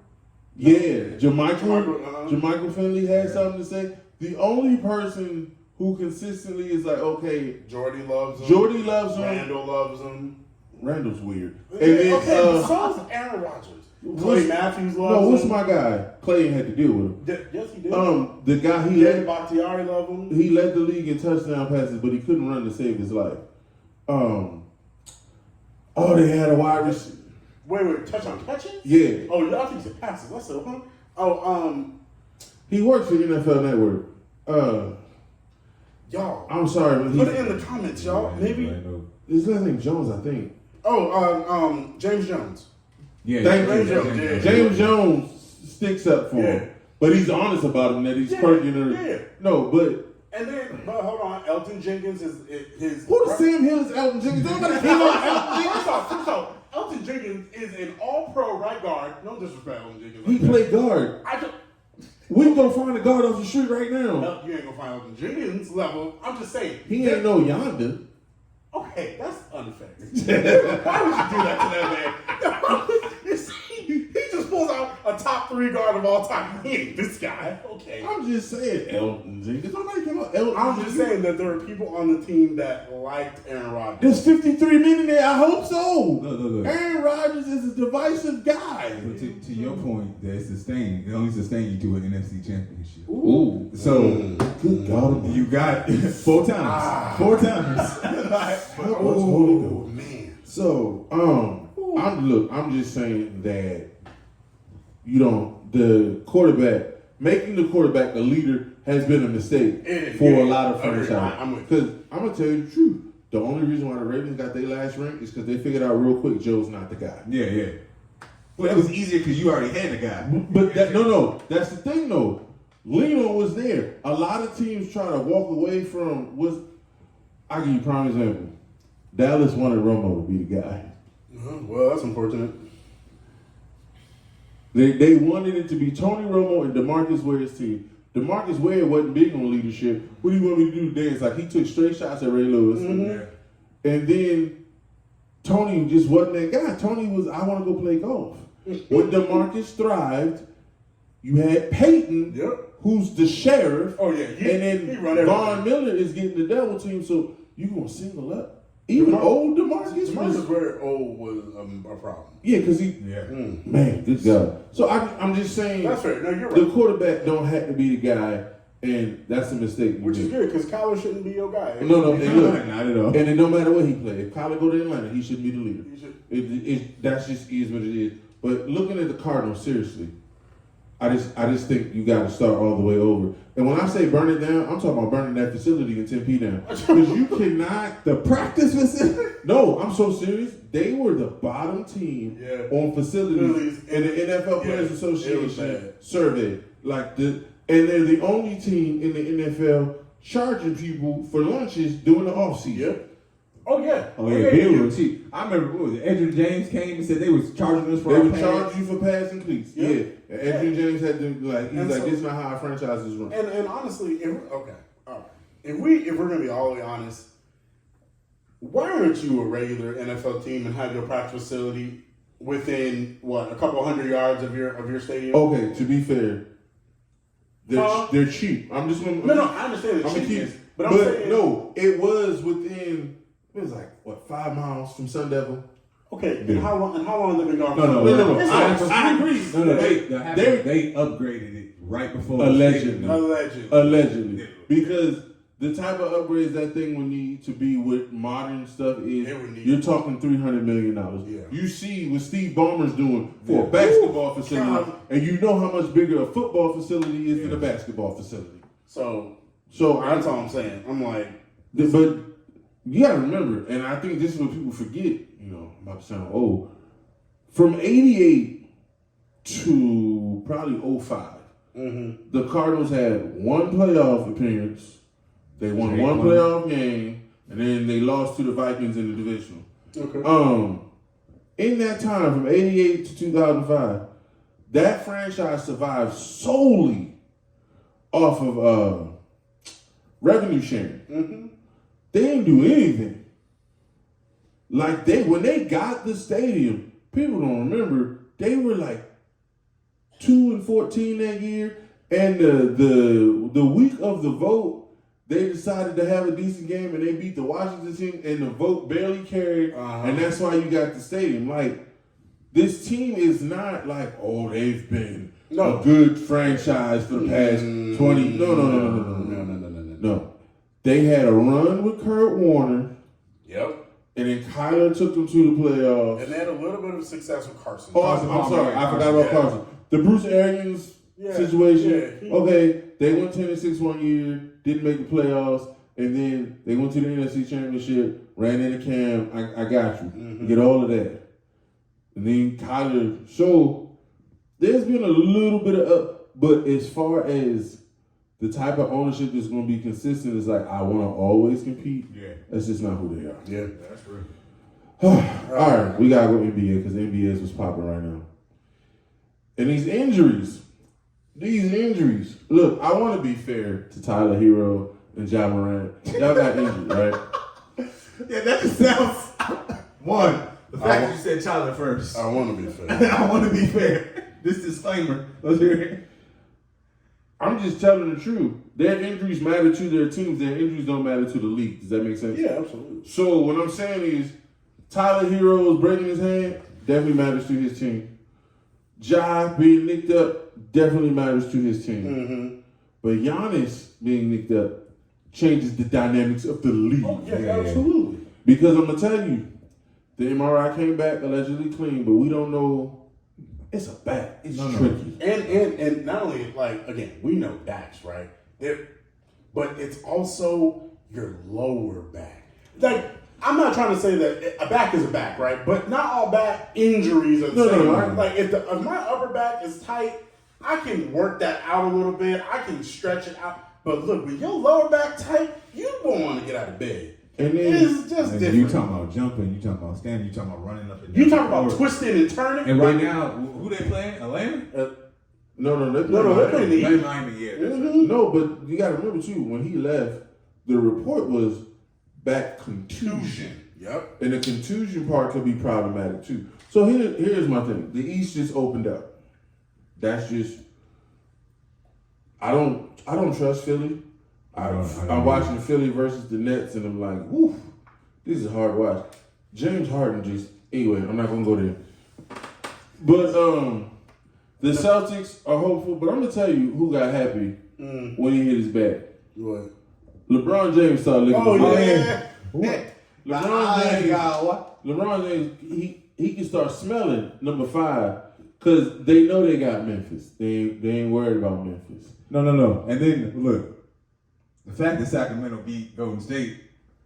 Yeah, Jermichael. uh-huh. Jermichael Finley had something to say. The only person who consistently is like, okay, Jordy loves him. Jordy loves him. Randall loves him. Randall's weird. And Okay, then, but so's Aaron Rodgers. Clay Matthews loves him. what's my guy? Clay had to deal with him. Yes, he did. The guy David Bakhtiari loved him. he led the league in touchdown passes, but he couldn't run to save his life. They had a wide receiver. Wait, touchdown catches? Yeah. Oh, I think he said passes. I said, huh? He works for NFL Network. Y'all. I'm sorry, but Put it in the comments, y'all. Maybe. his last name Jones, I think. James Jones. Yeah, James Jones. Yeah. James Jones sticks up for Yeah. him, but he's honest about him that he's perking her. Yeah. No, but But hold on, Elton Jenkins is his. who the Sam Hill is Elton Jenkins? Nobody came on Elton Jenkins. First off, Elton Jenkins is an all-pro right guard. No disrespect, Elton Jenkins. He played guard. We can go find a guard off the street right now. You ain't gonna find Elton Jenkins level. I'm just saying. He ain't no yonder. Okay, that's unfair. Why would you do that to that man? You see, he just pulls out a top 3 guard of all time. He ain't this guy. Okay. I'm just saying Elton Jenkins. Nobody came on Elton. I'm just saying that there are people on the team that liked Aaron Rodgers. There's 53 men in there. I hope so. Look. Aaron Rodgers is a divisive guy. But to your point, that it only sustain you to an NFC championship. Ooh. So, Good God. you got 4 times. 4 times. Oh, man. So, I'm just saying that the quarterback, making the quarterback a leader has been a mistake for a lot of franchises. Because I'm going to tell you the truth. The only reason why the Ravens got their last rank is because they figured out real quick Joe's not the guy. Yeah. Well, it was easier because you already had the guy. But that's the thing though. Leno was there. A lot of teams try to walk away from I'll give you a prime example. Dallas wanted Romo to be the guy. Well, that's unfortunate. They wanted it to be Tony Romo and DeMarcus Ware's team. DeMarcus Ware wasn't big on leadership. What do you want me to do today? It's like he took straight shots at Ray Lewis. And then Tony just wasn't that guy. Tony was, I want to go play golf. When DeMarcus thrived, you had Peyton, who's the sheriff. Oh, yeah. And then Von Miller is getting the double team. So you going to single up? Even old DeMarcus? DeMarcus very old was a problem. Yeah, because man, good God. So I'm just saying, that's fair. No, you're right. The quarterback don't have to be the guy, and that's a mistake. Which is good, because Kyler shouldn't be your guy. No, and look, not at all. And then no matter what he play, if Kyler go to Atlanta, he shouldn't be the leader. That's just is what it is. But looking at the Cardinals, seriously, I just think you got to start all the way over. And when I say burn it down, I'm talking about burning that facility in Tempe down. Because you cannot... The practice facility? No, I'm so serious. They were the bottom team on facilities in the NFL Players Association survey. And they're the only team in the NFL charging people for lunches during the offseason. Oh yeah, they were cheap. I remember what was it? Edgerrin James came and said they was charging us for. They would charge you for passing cleats. Yeah. And Edgerrin James had to this is not how our franchises run. And honestly, if we're gonna be all the way honest, why aren't you a regular NFL team and have your practice facility within a couple hundred yards of your stadium? Okay, to be fair, they're cheap. I'm just gonna I understand the cheapness, but I'm saying no, it was within. It was like 5 miles from Sun Devil. Okay, and how long have they been gone? No. I agree. They upgraded it right before. Allegedly, because the type of upgrades that thing would need to be with modern stuff is you're talking $300 million. Yeah. You see what Steve Ballmer's doing for a basketball facility, and you know how much bigger a football facility is than a basketball facility. So that's all I'm saying. I'm like, but. You gotta remember, and I think this is what people forget, I'm about to sound old. From 88 to probably 05, the Cardinals had one playoff appearance, they won one playoff game, and then they lost to the Vikings in the divisional. Okay. In that time, from 88 to 2005, that franchise survived solely off of revenue sharing. They didn't do anything. When they got the stadium, people don't remember, they were like 2-14 that year. And the week of the vote, they decided to have a decent game and they beat the Washington team and the vote barely carried. And that's why you got the stadium. This team is not they've been a good franchise for the past 20. No. They had a run with Kurt Warner. Yep. And then Kyler took them to the playoffs. And they had a little bit of success with Carson. Oh, I'm sorry. I forgot about Carson. The Bruce Arians situation. Okay, they went 10-6 one year, didn't make the playoffs, and then they went to the NFC Championship, ran into Cam. I got you. You get all of that. And then Kyler. So there's been a little bit of up, but as far as the type of ownership that's going to be consistent is I want to always compete. Yeah. That's just not who they are. Yeah, that's true. All right, we got to go NBA because the NBA is what's popping right now. And these injuries. Look, I want to be fair to Tyler Hero and Ja Morant. Y'all got injured, right? Yeah, that just sounds... The fact that you said Tyler first. I want to be fair. I want to be fair. This disclaimer. Let's hear it. I'm just telling the truth. Their injuries matter to their teams. Their injuries don't matter to the league. Does that make sense? Yeah, absolutely. So what I'm saying is Tyler Hero is breaking his hand, definitely matters to his team. Ja being nicked up definitely matters to his team. But Giannis being nicked up changes the dynamics of the league. Oh, yeah, absolutely. Because I'm going to tell you, the MRI came back allegedly clean, but we don't know. It's a back. It's tricky. And not only, again, we know backs, right? But it's also your lower back. I'm not trying to say that a back is a back, right? But not all back injuries are the same, right? If my upper back is tight, I can work that out a little bit. I can stretch it out. But look, when your lower back tight, you won't want to get out of bed. And then it's just different. You talking about jumping, you talking about standing, you talking about running up and down. You talking about twisting and turning. And right now, who they playing? Atlanta? no, they're playing the Eagles. Miami, yeah. No, but you got to remember too, when he left, the report was back contusion. Yep. And the contusion part could be problematic too. So here's my thing. The East just opened up. That's just I don't trust Philly. I'm watching Philly versus the Nets and I'm like, woof, this is hard to watch. James Harden just anyway, I'm not gonna go there. But the Celtics are hopeful, but I'm gonna tell you who got happy when he hit his bat. What? LeBron James started looking What? LeBron James, he can start smelling number 5 because they know they got Memphis. They ain't worried about Memphis. No. And then look, the fact that Sacramento beat Golden State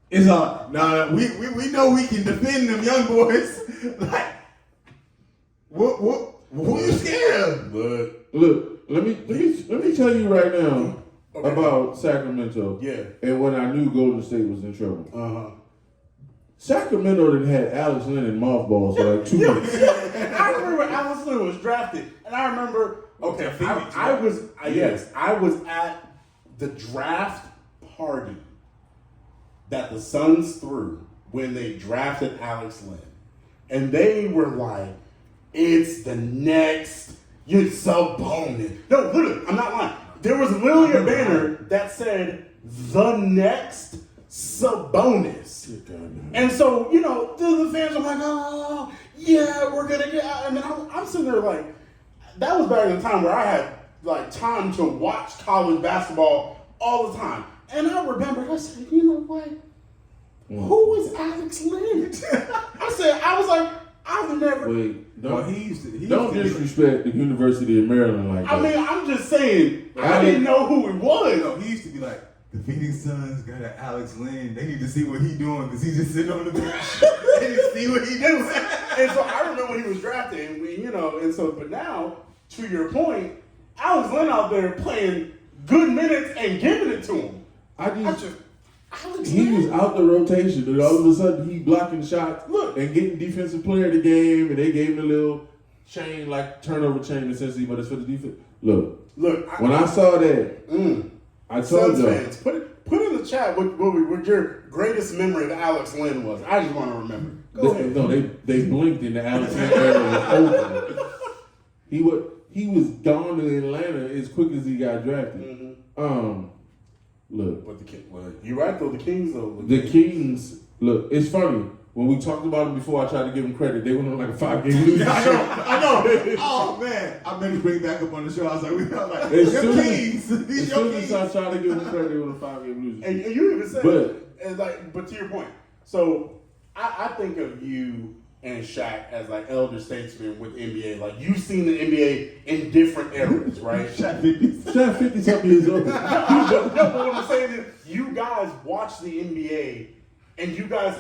is all. We know we can defend them young boys. Like, who you scared of? Look, let me tell you right now about Sacramento. Yeah. And when I knew Golden State was in trouble. Sacramento done had Alex Lynn and mothballs for like 2 months. I remember Alex Lynn was drafted, and I remember. Okay, I was at the draft party that the Suns threw when they drafted Alex Lynn, and they were like, "It's the next Sabonis." No, literally, I'm not lying. There was literally a banner that said "the next Sabonis." And so, the fans are like, "Oh, yeah, we're gonna get out." And then I'm sitting there like, that was back in the time where I had like time to watch college basketball all the time. And I remember, I said, you know what? Who is Alex Lynn? I was like, I've never. Wait, he don't disrespect the University of Maryland like that. I mean, I'm just saying, I didn't know who he was. No, he used to be like, the Phoenix Suns got an Alex Lynn. They need to see what he doing because he just sitting on the bench. They need to see what he doing. And so I remember when he was drafted, and but now, to your point, Alex Lynn out there playing good minutes and giving it to him. He was out the rotation, and all of a sudden he blocking shots and getting defensive player of the game, and they gave him a little chain, like turnover chain essentially, but it's for the defense. Look, when I saw that, I told you. Fans, put in the chat what your greatest memory of Alex Lynn was. I just want to remember. Go ahead. No, they blinked in the Alex Lynn era was over. He was gone to Atlanta as quick as he got drafted. Look, but you're right though. The Kings though. The Kings. Look, it's funny. When we talked about them before, I tried to give them credit. They went on like a 5-game losing streak. I know. Oh man, I meant to bring it back up on the show. I was like, Kings. As soon as I tried to give them credit, they were on a 5-game losing streak. And you even said, but to your point. So I think of you and Shaq as like elder statesmen with NBA. Like you've seen the NBA in different eras, right? Shaq 50-something years old. No, but what I'm saying is, you guys watch the NBA, and you guys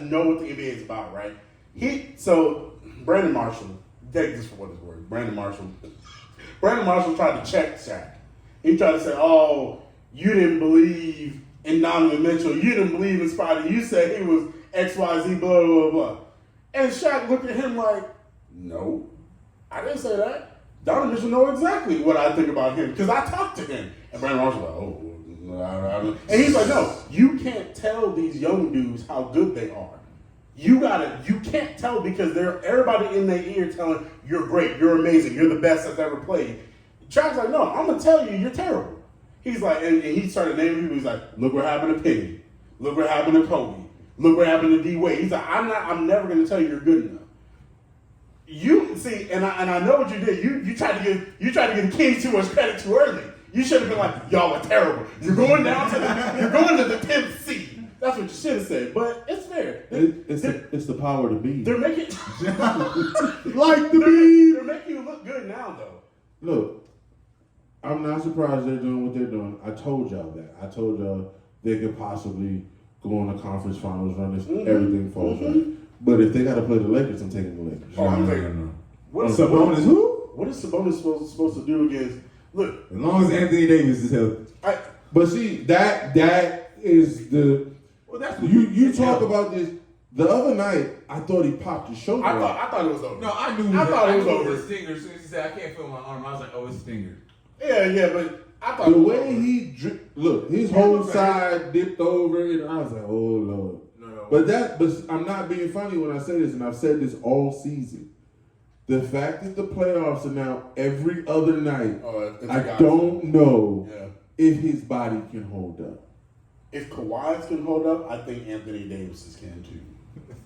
know what the NBA is about, right? So Brandon Marshall, take this for what it's worth. Brandon Marshall tried to check Shaq. He tried to say, "Oh, you didn't believe in Donovan Mitchell. You didn't believe in Spotty. You said he was XYZ, blah blah blah." And Shaq looked at him like, "No, I didn't say that. Donovan Mitchell know exactly what I think about him because I talked to him." And Brandon Marshall was like, "Oh." And he's like, "No, you can't tell these young dudes how good they are. You can't tell because everybody in their ear telling you're great, you're amazing, you're the best that's ever played." Shaq's like, "No, I'm gonna tell you, you're terrible." He's like, and he started naming people. He's like, "Look what happened to Penny. Look what happened to Kobe. Look what happened to D Wade." He's like, I'm never gonna tell you you're good enough." You see, and I know what you did. You tried to give the Kings too much credit too early. You should have been like, "Y'all are terrible. You're going to the 10th seed." That's what you should have said. But it's fair. It's the power to be. They're making like the beat. They're making you look good now, though. Look, I'm not surprised they're doing what they're doing. I told y'all that. I told y'all they could possibly go on the conference finals run if everything falls right. But if they got to play the Lakers, I'm taking the Lakers. No. What Sabonis who? what is Sabonis supposed to do against? Look, As long as Anthony Davis is healthy. But see, that is the. Well, that's what You talk about this. The other night, I thought he popped his shoulder. I thought it was over. No, I knew. I thought it was a over. stinger. As soon as he said, "I can't feel my arm," I was like, "Oh, it's a stinger." Yeah, but I thought The it was way over. he look, his whole side dipped over, and I was like, "Oh Lord." No. But I'm not being funny when I say this, and I've said this all season. The fact that the playoffs are now every other night, I don't know if his body can hold up. If Kawhi's can hold up, I think Anthony Davis's can too.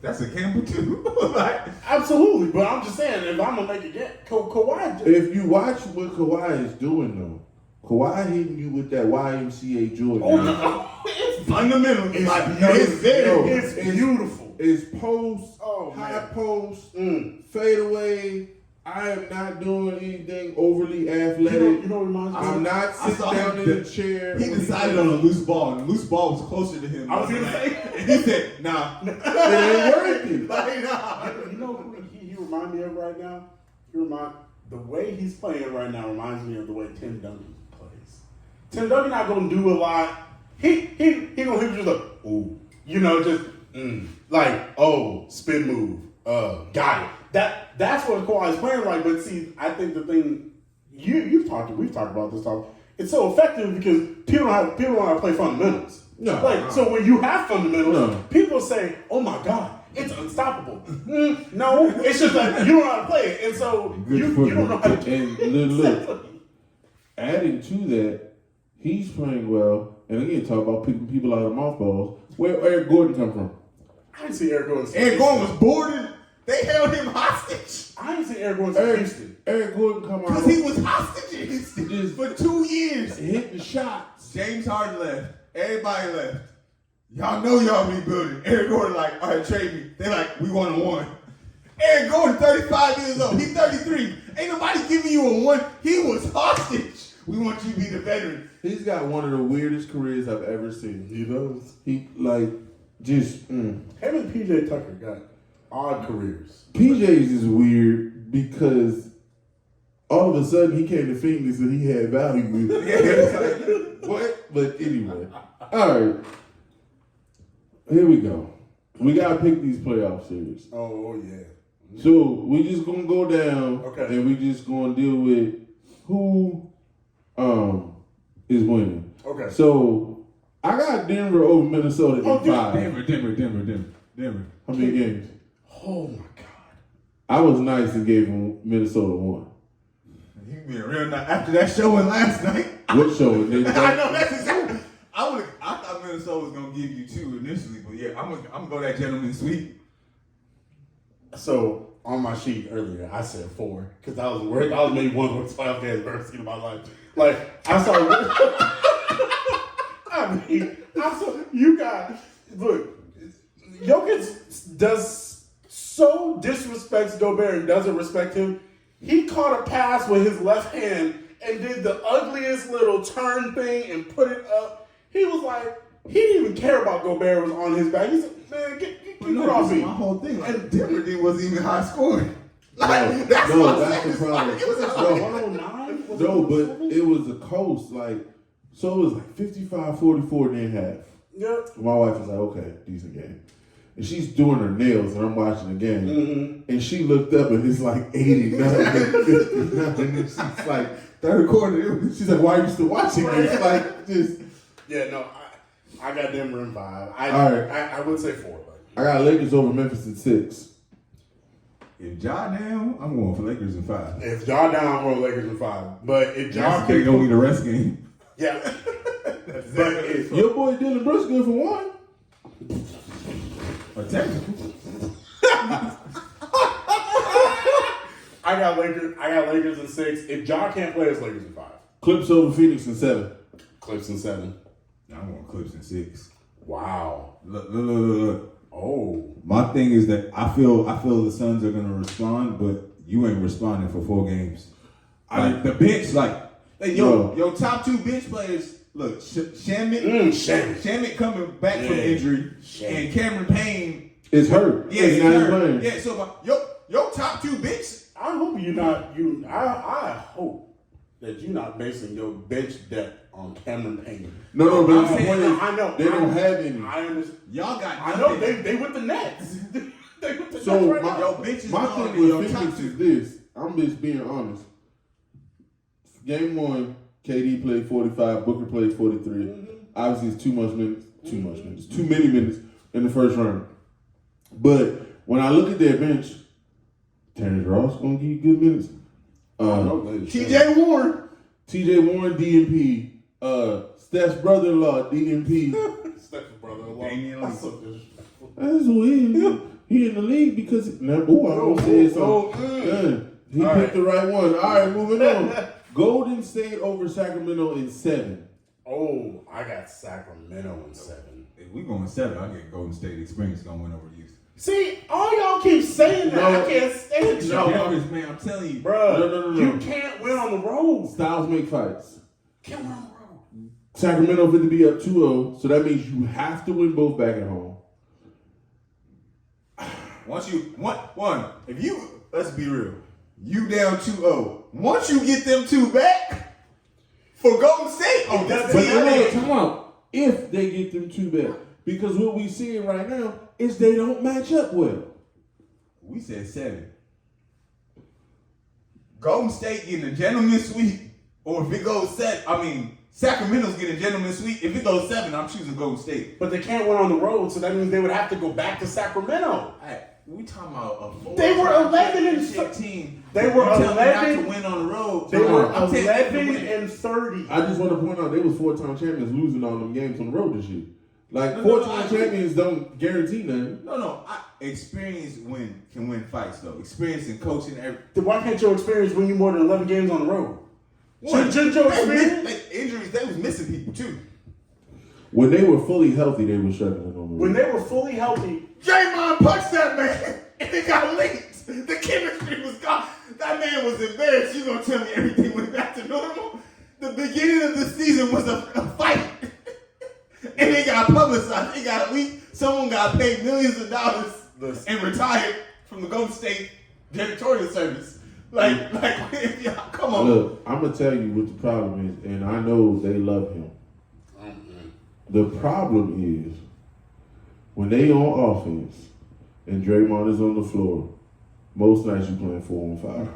That's a gamble too. Like, Absolutely, but I'm just saying, if I'm gonna make it get Kawhi, If you watch what Kawhi is doing though, Kawhi hitting you with that YMCA Jordan. It's fundamental. It's, It's beautiful. It's post, high man. post, fade away. I am not doing anything overly athletic. You know what reminds me? I'm not sitting down in the chair. He decided on a loose ball, and the loose ball was closer to him. I was gonna say. And he said, "Nah, It ain't working. like, nah." You know who he remind me of right now? The way he's playing right now reminds me of the way Tim Duncan plays. Tim Duncan not gonna do a lot. He gonna hit you just like, ooh, like, oh, spin move, got it. That's what Kawhi is playing like. But see, I think the thing we've talked about this stuff. It's so effective because people don't know how to play fundamentals. So when you have fundamentals, people say, "Oh my God, it's unstoppable." No, it's just that you don't know how to play it, and so you don't know how to. And look, adding to that, he's playing well. And again, talk about picking people out of mothballs. Where Eric Gordon come from? I didn't see Eric Gordon. Eric Gordon was boarded. They held him hostage I didn't see Eric Gordon in Houston. Eric Gordon come out because he was hostage in Houston for 2 years. hitting shots. James Harden left. Everybody left. Y'all know y'all rebuilding. Eric Gordon like, all right, trade me. They like, we want a 1. Eric Gordon, 35 years old. He's 33. Ain't nobody giving you a 1. He was hostage. We want you to be the veteran. He's got one of the weirdest careers I've ever seen. He does. He just. Him and PJ Tucker got odd careers. PJ's is weird because all of a sudden he came to Phoenix and he had value. It's like, what? But anyway. All right. Here we go. We got to pick these playoff series. Oh yeah. So we just going to go down Okay. and we just going to deal with who is winning. Okay. So I got Denver over Minnesota in 5. Denver. How many games? Oh my God. I was nice and gave them Minnesota 1. You been real nice after that showing last night. What show? I know that's exactly. I thought Minnesota was gonna give you 2 initially, but yeah, I'm gonna go that gentleman sweep. So on my sheet earlier, I said 4 because I was worried. I was maybe one of the worst playoff games I've ever seen in my life. Like I saw. You guys look. Jokic does so disrespects Gobert and doesn't respect him. He caught a pass with his left hand and did the ugliest little turn thing and put it up. He was like, he didn't even care about Gobert was on his back. He said, man, get off me. My whole thing, like, Denver wasn't even high scoring. That's That's the problem. It was a 109? No, but it was a coast. So it was 55-44 in half. Yeah. My wife was like, okay, decent game. And she's doing her nails, and I'm watching the game. Mm-hmm. And she looked up, and it's 89-59. And she's like, third quarter. She's like, why are you still watching this? Yeah, no, I got Denver in 5. I would say 4, but I got Lakers over Memphis in 6. If Ja down, I'm going for Lakers in 5. if Ja down, I'm going Lakers in 5. But if Ja They don't need a rest game. yeah. But if Your boy Dylan Brooks good for 1. A technical. I got Lakers in 6. If Ja can't play, it's Lakers in 5. Clips over Phoenix in 7. Clips in 7. I'm going Clips in 6. Wow. Look. Oh. My thing is that I feel the Suns are gonna respond, but you ain't responding for 4 games. The bench, your top 2 bench players. Look, Shamit coming back from injury, and Cameron Payne It's hurt. Yeah, he's he's not hurt. playing. Yeah, so your top 2 bench I hope you're not. I hope that you're not basing your bench depth on Cameron Payne. No, but I'm the saying, point is, I know they don't have any. I understand. Y'all got. I know they with the Nets. They with the So Nets right my, now. Yo, bitches my gonna thing be your with top Phoenix two. is this. I'm just being honest. Game 1, KD played 45, Booker played 43. Obviously, it's too many minutes in the first round. But when I look at their bench, Terrence Ross gonna give you good minutes. TJ Warren. TJ Warren, DNP. Steph's brother-in-law, DNP. Steph's brother-in-law. Damian That's Lee. so disrespectful. That's who he is. He in the league because I don't say something. He All picked right. the right one. All right, moving on. Golden State over Sacramento in 7. Oh, I got Sacramento in 7. If we going 7, I get Golden State experience gonna win over Houston. See, all y'all keep saying that. No. I can't stand No. y'all. Difference, man. I'm telling you. Bruh, No. you can't win on the road. Styles make fights. Can't win on the road. Sacramento fit to be up 2-0, so that means you have to win both back at home. Once you if you let's be real, you down 2-0. Once you get them 2 back for Golden State, that's But it. come on, if they get them 2 back, because what we seeing right now is they don't match up well. We said 7. Golden State getting a gentleman's sweep, or if it goes 7, Sacramento's getting a gentleman's sweep. If it goes 7, I'm choosing Golden State. But they can't win on the road, so that means they would have to go back to Sacramento. Hey, we talking about a 4 They were 11 and team. They were You tell me not 11 to win on the road. They were I'm taking them to 11 win. and 30. I just want to point out they was 4-time champions losing all them games on the road this year. Like No, 4-time I- champions don't guarantee nothing. No. Experience can win fights though. Experience in coaching. Then why can't your experience win you more than 11 games on the road? Shouldn't your experience? Injuries. They was missing people too. When they were fully healthy, they were struggling on the road. When they were fully healthy, Draymond punched that man, and it got linked. The chemistry was gone. That man was embarrassed. You gonna tell me everything went back to normal? The beginning of the season was a fight, and it got publicized. It got leaked. Someone got paid millions of dollars and retired from the Golden State janitorial service. Like, y'all, come on. Look, I'm gonna tell you what the problem is, and I know they love him. The problem is when they on offense and Draymond is on the floor, most nights you playing 4-on-5.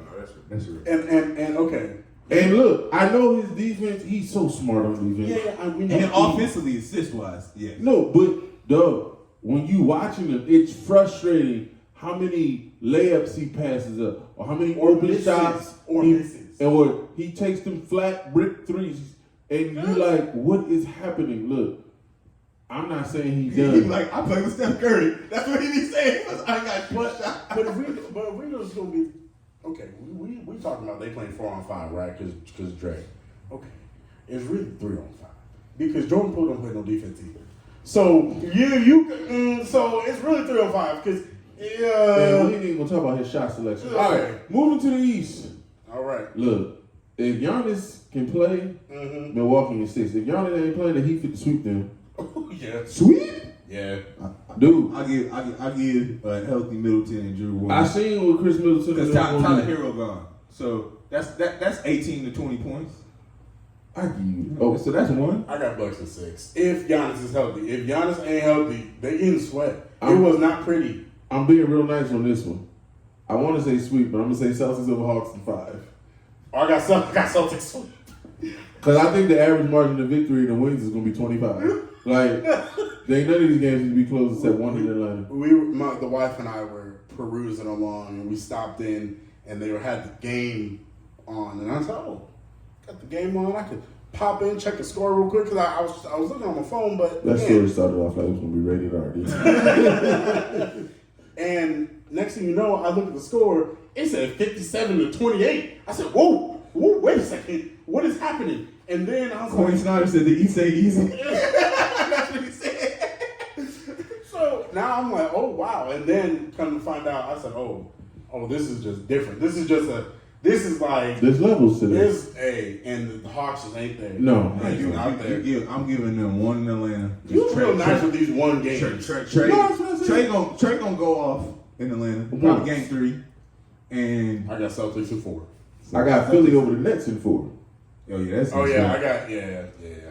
That's real. and okay. And look, I know his defense. He's so smart on defense. Yeah, we And know. then offensively, assist-wise, yeah. No, but dog, when you watching him, it's frustrating how many layups he passes up, or how many Or open misses. shots, Or he, misses. and what he takes them flat brick threes, and you like, what is happening? Look, I'm not saying he He done. like, I play with Steph Curry. That's what he be saying. I got one shot. But if we're just gonna be okay, we talking about they playing 4-on-5, right? Because Dre. Okay, it's really 3-on-5 because Jordan Poole don't play no defense either. So so it's really 3-on-5 because Man, we ain't even gonna talk about his shot selection. All right, moving to the East. all right. Look, if Giannis can play, Milwaukee is 6. If Giannis ain't playing, then he fit to sweep them. Yeah. Sweep? Yeah. Dude, I give a healthy Middleton and Drew I Williams. seen what Chris Middleton Because is Tyler Hero gone. So that's 18 to 20 points. I give you. Oh, so that's one. I got Bucks in 6. If Giannis is healthy. If Giannis ain't healthy, they getting sweat. It I'm- was not pretty. I'm being real nice on this one. I want to say sweep, but I'm gonna say Celtics over Hawks in 5. I got Celtics sweat. Because I think the average margin of victory in the wins is gonna be 25. Like, they none of these games need to be close except one in Atlanta. The wife and I were perusing along, and we stopped in, and they had the game on, and I said, "Oh, got the game on. I could pop in, check the score real quick because I was looking on my phone, but That man. story started off like it was gonna be rated R. And next thing you know, I look at the score. It said 57-28. I said, "Whoa, wait a second, what is happening?" And then I was Corey like, Snyder said the East ain't easy. "That's what he said." So now I'm like, "Oh wow!" And then come to find out, I said, "Oh, this is just different. This is like There's levels to this. and the Hawks just ain't there. No. Ain't out there. I'm giving them one in Atlanta. You real nice with these one games. Trey gonna go off in Atlanta. Probably game 3. I got Celtics in 4. I got Philly over the Nets in 4. Oh yeah, that's Oh insane. yeah, I got yeah.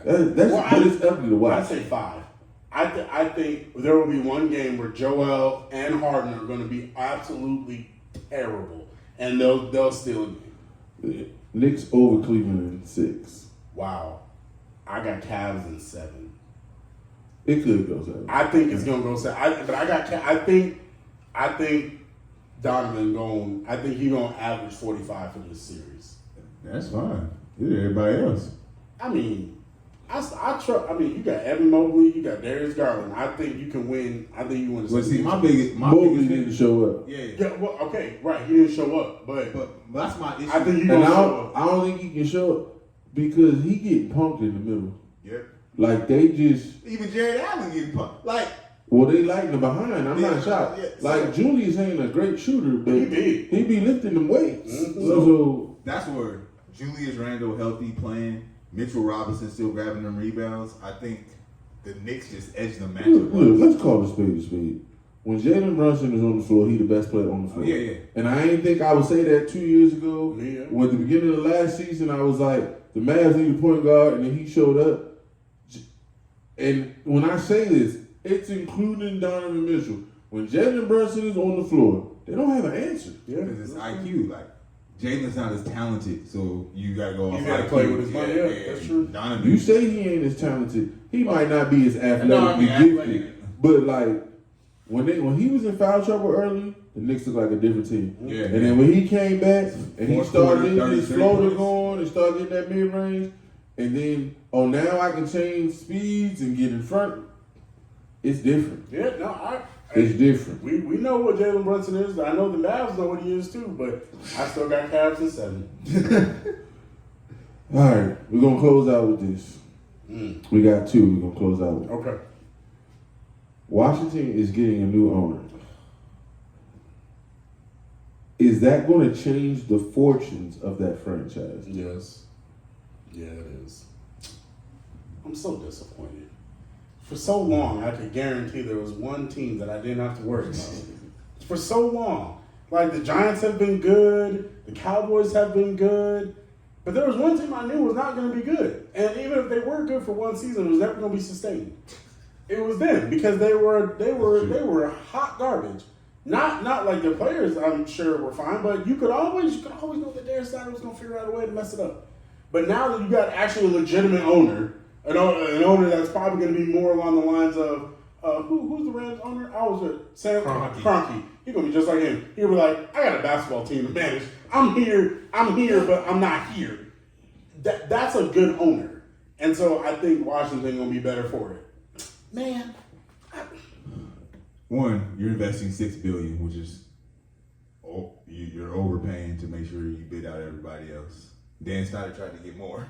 That's but it's ugly to I'd watch. say 5. I think there will be one game where Joel and Harden are going to be absolutely terrible, and they'll steal a game. Knicks over Cleveland in 6. Wow, I got Cavs in 7. It could go 7. I think it's going to go 7. But I got I think Donovan going. I think he's going to average 45 for this series. That's fine. Yeah, everybody else. I mean. I trust. I mean, you got Evan Mobley, you got Darius Garland. I think you can win. I think you win. Well, see, my Mobley biggest didn't show up. Yeah. Well, okay, right. He didn't show up, but that's my issue. I think you And gonna show up. I don't think he can show up because he getting punked in the middle. Yep. Like they just, Even Jared Allen getting pumped. Like, well, they lighting the behind. I'm Yeah, not shocked. yeah, Like so- Julius ain't a great shooter, but He big. he be lifting them weights. Mhm. So that's where Julius Randle healthy playing, Mitchell Robinson still grabbing them rebounds. I think the Knicks just edged the matchup. look, let's call a spade a spade. When Jalen Brunson is on the floor, he the best player on the floor. Yeah. And I ain't think I would say that 2 years ago. Yeah. When at the beginning of the last season, I was like, the Mavs need a point guard, and then he showed up. And when I say this, it's including Donovan Mitchell. When Jalen Brunson is on the floor, they don't have an answer. Yeah. Because it's IQ. Like, Jalen's not as talented, so you gotta go off You gotta IQ. play with his money, yeah, that's true. Donovan. You say he ain't as talented. He might not be as athletically No, I mean, gifted. athletic. But like when he was in foul trouble early, the Knicks looked like a different team. Yeah. And then when he came back and he Fourth started quarter, getting his 33 floater points. going and started getting that mid range, and then now I can change speeds and get in front. It's different. Yeah, no, It's different. we know what Jalen Brunson is. I know the Mavs know what he is too, but I still got Cavs in 7. All right, we're gonna close out with this. We got 2. We're gonna close out with. Okay. Washington is getting a new owner. Is that going to change the fortunes of that franchise? Yes. Yeah, it is. I'm so disappointed. For so long, I could guarantee there was one team that I didn't have to worry about. For so long. Like, the Giants have been good. The Cowboys have been good. But there was one team I knew was not going to be good. And even if they were good for one season, it was never going to be sustained. It was them because they were hot garbage. Not like their players, I'm sure, were fine, but you could always know that Darius Snyder was going to figure out a way to mess it up. But now that you got actually a legitimate owner, an owner that's probably going to be more along the lines of who's the Rams owner? I was at Sam Kroenke. He's going to be just like him. He'll be like, I got a basketball team to manage. I'm here, but I'm not here. That's a good owner, and so I think Washington going to be better for it. Man. One, you're investing $6 billion, which is you're overpaying to make sure you bid out everybody else. Dan Snyder tried to get more.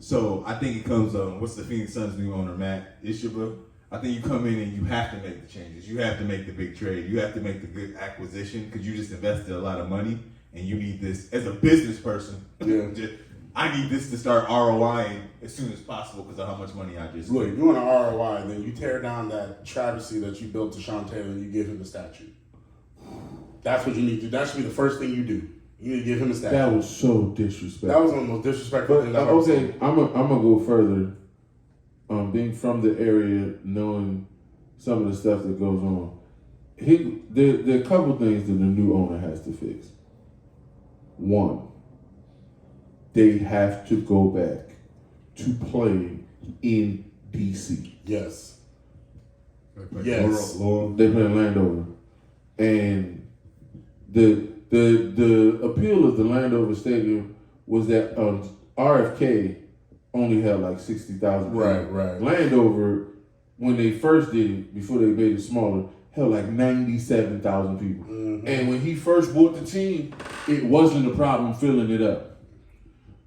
So I think it comes what's the Phoenix Suns' new owner, Matt Ishbia? I think you come in and you have to make the changes. You have to make the big trade. You have to make the good acquisition because you just invested a lot of money and you need this as a business person. Yeah. I need this to start ROIing as soon as possible because of how much money I just Look, spent. you want an ROI, then you tear down that travesty that you built to Sean Taylor and you give him a statue. That's what you need to do. That should be the first thing you do. You need to give him a statue. That was so disrespectful. That was one of the most disrespectful things I've ever Okay, seen. I'm gonna go further. Being from the area, knowing some of the stuff that goes on, there are a couple things that the new owner has to fix. One, they have to go back to playing in DC. Yes. Yes. Laurel. They play in Landover, and the appeal of the Landover Stadium was that RFK only had like 60,000 people. Right. Landover, when they first did it, before they made it smaller, held like 97,000 people. Mm-hmm. And when he first bought the team, it wasn't a problem filling it up.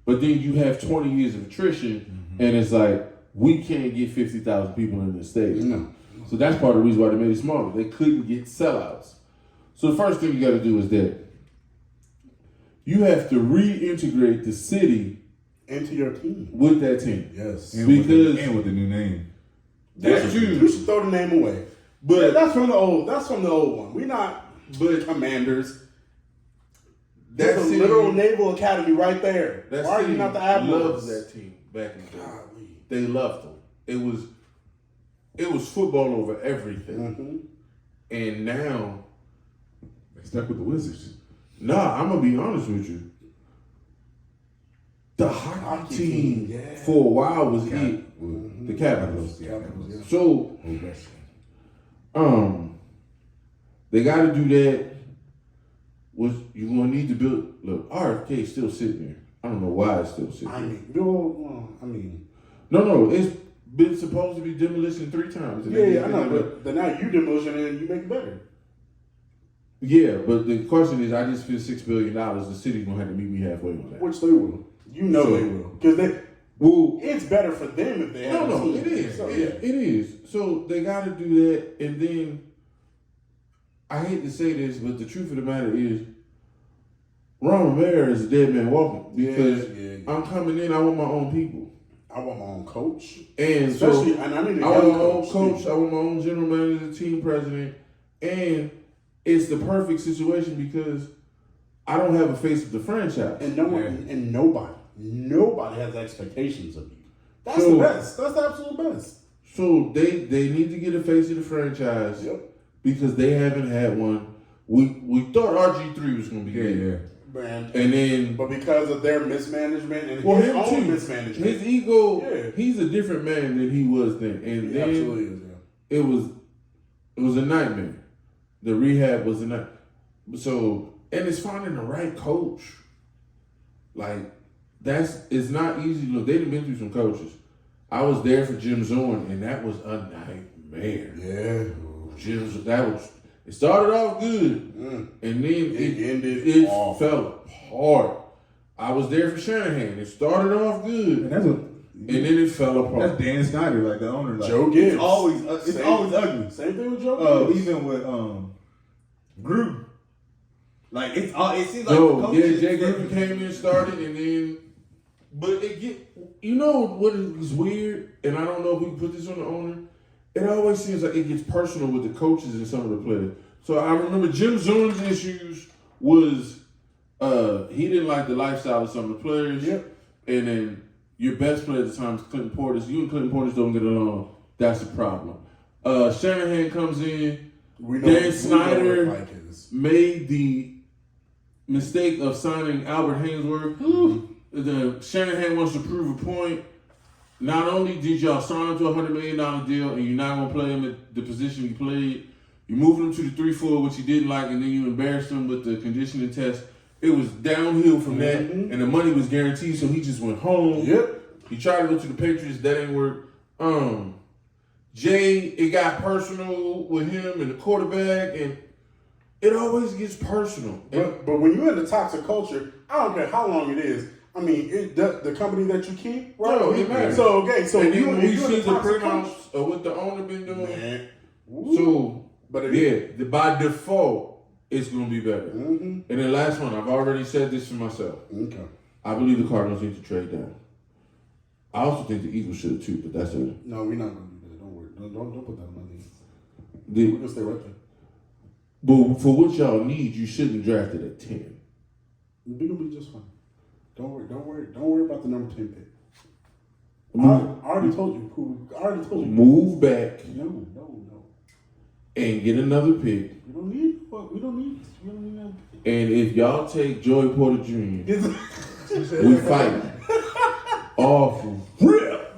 But then you have 20 years of attrition, and it's like, we can't get 50,000 people in the stadium. No. So that's part of the reason why they made it smaller. They couldn't get sellouts. So the first thing you got to do is that you have to reintegrate the city Into your team. with that team. Yes. And Because with the new name. that's You true. should throw the name away. But That's from the old one. We not but Commanders. There's a city- literal naval academy right there. That Why are you city not the Admirals? loves that team back in the day. Golly. They loved them. It was football over everything. Mm-hmm. And now, They stuck with the Wizards. nah, I'm gonna be honest with you. The hockey team yeah. for a while was it. Mm-hmm. The Capitals. Capitals, yeah. So, they got to do that. Was you gonna need to build? Look, RFK is still sitting there. I don't know why it's still sitting there. No, it's been supposed to be demolition 3 times. and they yeah, I know, did but now you demolition it and you make it better. Yeah, but the question is, I just spent $6 billion. The city's gonna have to meet me halfway on that. Which they will. You know So- they will. Because Well, it's better for them if they have a no, team. it is. So, It is. So they got to do that, and then I hate to say this, but the truth of the matter is, Ron Rivera is a dead man walking because Yeah. I'm coming in. I want my own people, I want my own coach. and Especially, so and I need a I want young my own coach. too. I want my own general manager, team president, and it's the perfect situation because I don't have a face of the franchise. And no one, and nobody has expectations of you. That's So- the best. That's the absolute best. So they need to get a face of the franchise because they haven't had one. We thought RG3 was going to be good. Man. And then, But because of their mismanagement and well, his him own too. mismanagement, His ego, Yeah. he's a different man than he was then. And he then absolutely is. Yeah. it was a nightmare. The rehab was a nightmare. So, and it's finding the right coach. Like, it's not easy. Look, they've been through some coaches. I was there for Jim Zorn, and that was a nightmare. It started off good, and then it off. fell apart. I was there for Shanahan. It started off good, And that's and then it fell apart. That's Dan Snyder, like the owner. Like, Joe Gibbs. It's always ugly. Same thing with Joe Gibbs. Even with Gruden. Like it seems like No, the coaches, Jay Griffin came in, started, and then, but it you know what is weird, and I don't know if we can put this on the owner. It always seems like it gets personal with the coaches and some of the players. So I remember Jim Zorn's issues was he didn't like the lifestyle of some of the players. Yep. And then your best player at the time is Clinton Portis. You and Clinton Portis don't get along. That's a problem. Shanahan comes in. Dan Snyder what Mike is. made the mistake of signing Albert Hainsworth. The Shanahan wants to prove a point. Not only did y'all sign him to a $100 million deal and you're not going to play him at the position he played, you moved him to the 3-4, which he didn't like, and then you embarrassed him with the conditioning test. It was downhill from that, and the money was guaranteed, so he just went home. Yep. He tried to go to the Patriots, that ain't work. Jay, it got personal with him and the quarterback, and it always gets personal. But when you're in the toxic culture, I don't care how long it is. I mean, the company that you keep, right? No, it matters. So and then when we you're see in the toxic printouts of what the owner been doing, Man. so But by default, it's gonna be better. Mm-hmm. And then last one, I've already said this for myself. Okay. I believe the Cardinals need to trade down. I also think the Eagles should too, but that's it. No, we're not gonna do that. Don't worry. Don't put that on my knee. The, We're gonna stay right there. but for what y'all need, you shouldn't draft it at 10. We're gonna be just fine. Don't worry about the number 10 pick. I Move, already told you who. I already told you. move back No. and get another pick. We don't need that. And if y'all take Joey Porter Jr., we We fight. Awful.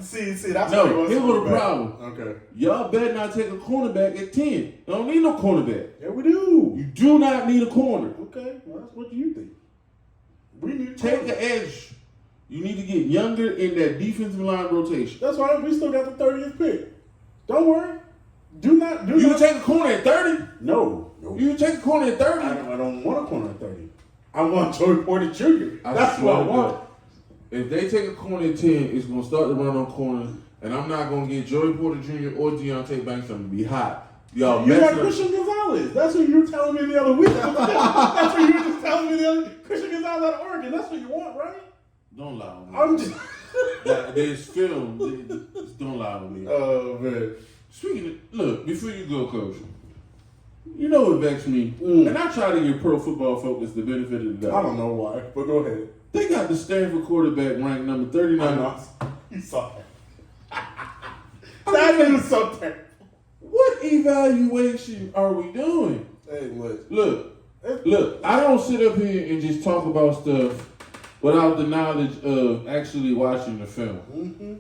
See, that's No, what he wants here's to what do the back. problem. Okay. Y'all better not take a cornerback at 10. Don't need no cornerback. Yeah, we do. You do not need a corner. Okay. Well, that's what you think. We need Take the edge. You need to get younger in that defensive line rotation. That's why we still got the 30th pick. Don't worry. Do You not. can take a corner at 30. No. You can take a corner at 30. I don't want a corner at 30. I want Joey Porter Jr. That's what I want. If they take a corner at 10, it's going to start to run on corners, and I'm not going to get Joey Porter Jr. or Deontay Banks. I'm going to be hot. Y'all You got messing up. Christian Gonzalez. That's what you were telling me the other week. That's what you were just telling me the other Christian Gonzalez out of Oregon. That's what you want, right? Don't lie on me. I'm just. There's film. Just don't lie on me. Oh, man. Speaking of, look, before you go, Coach, You know what vexed me? And I try to give Pro Football Focus the benefit of the doubt. I don't know why, but go ahead. They got the Stanford quarterback ranked number 39. You saw that. That is so terrible. What evaluation are we doing? Hey, Look, I don't sit up here and just talk about stuff without the knowledge of actually watching the film. Mm-hmm.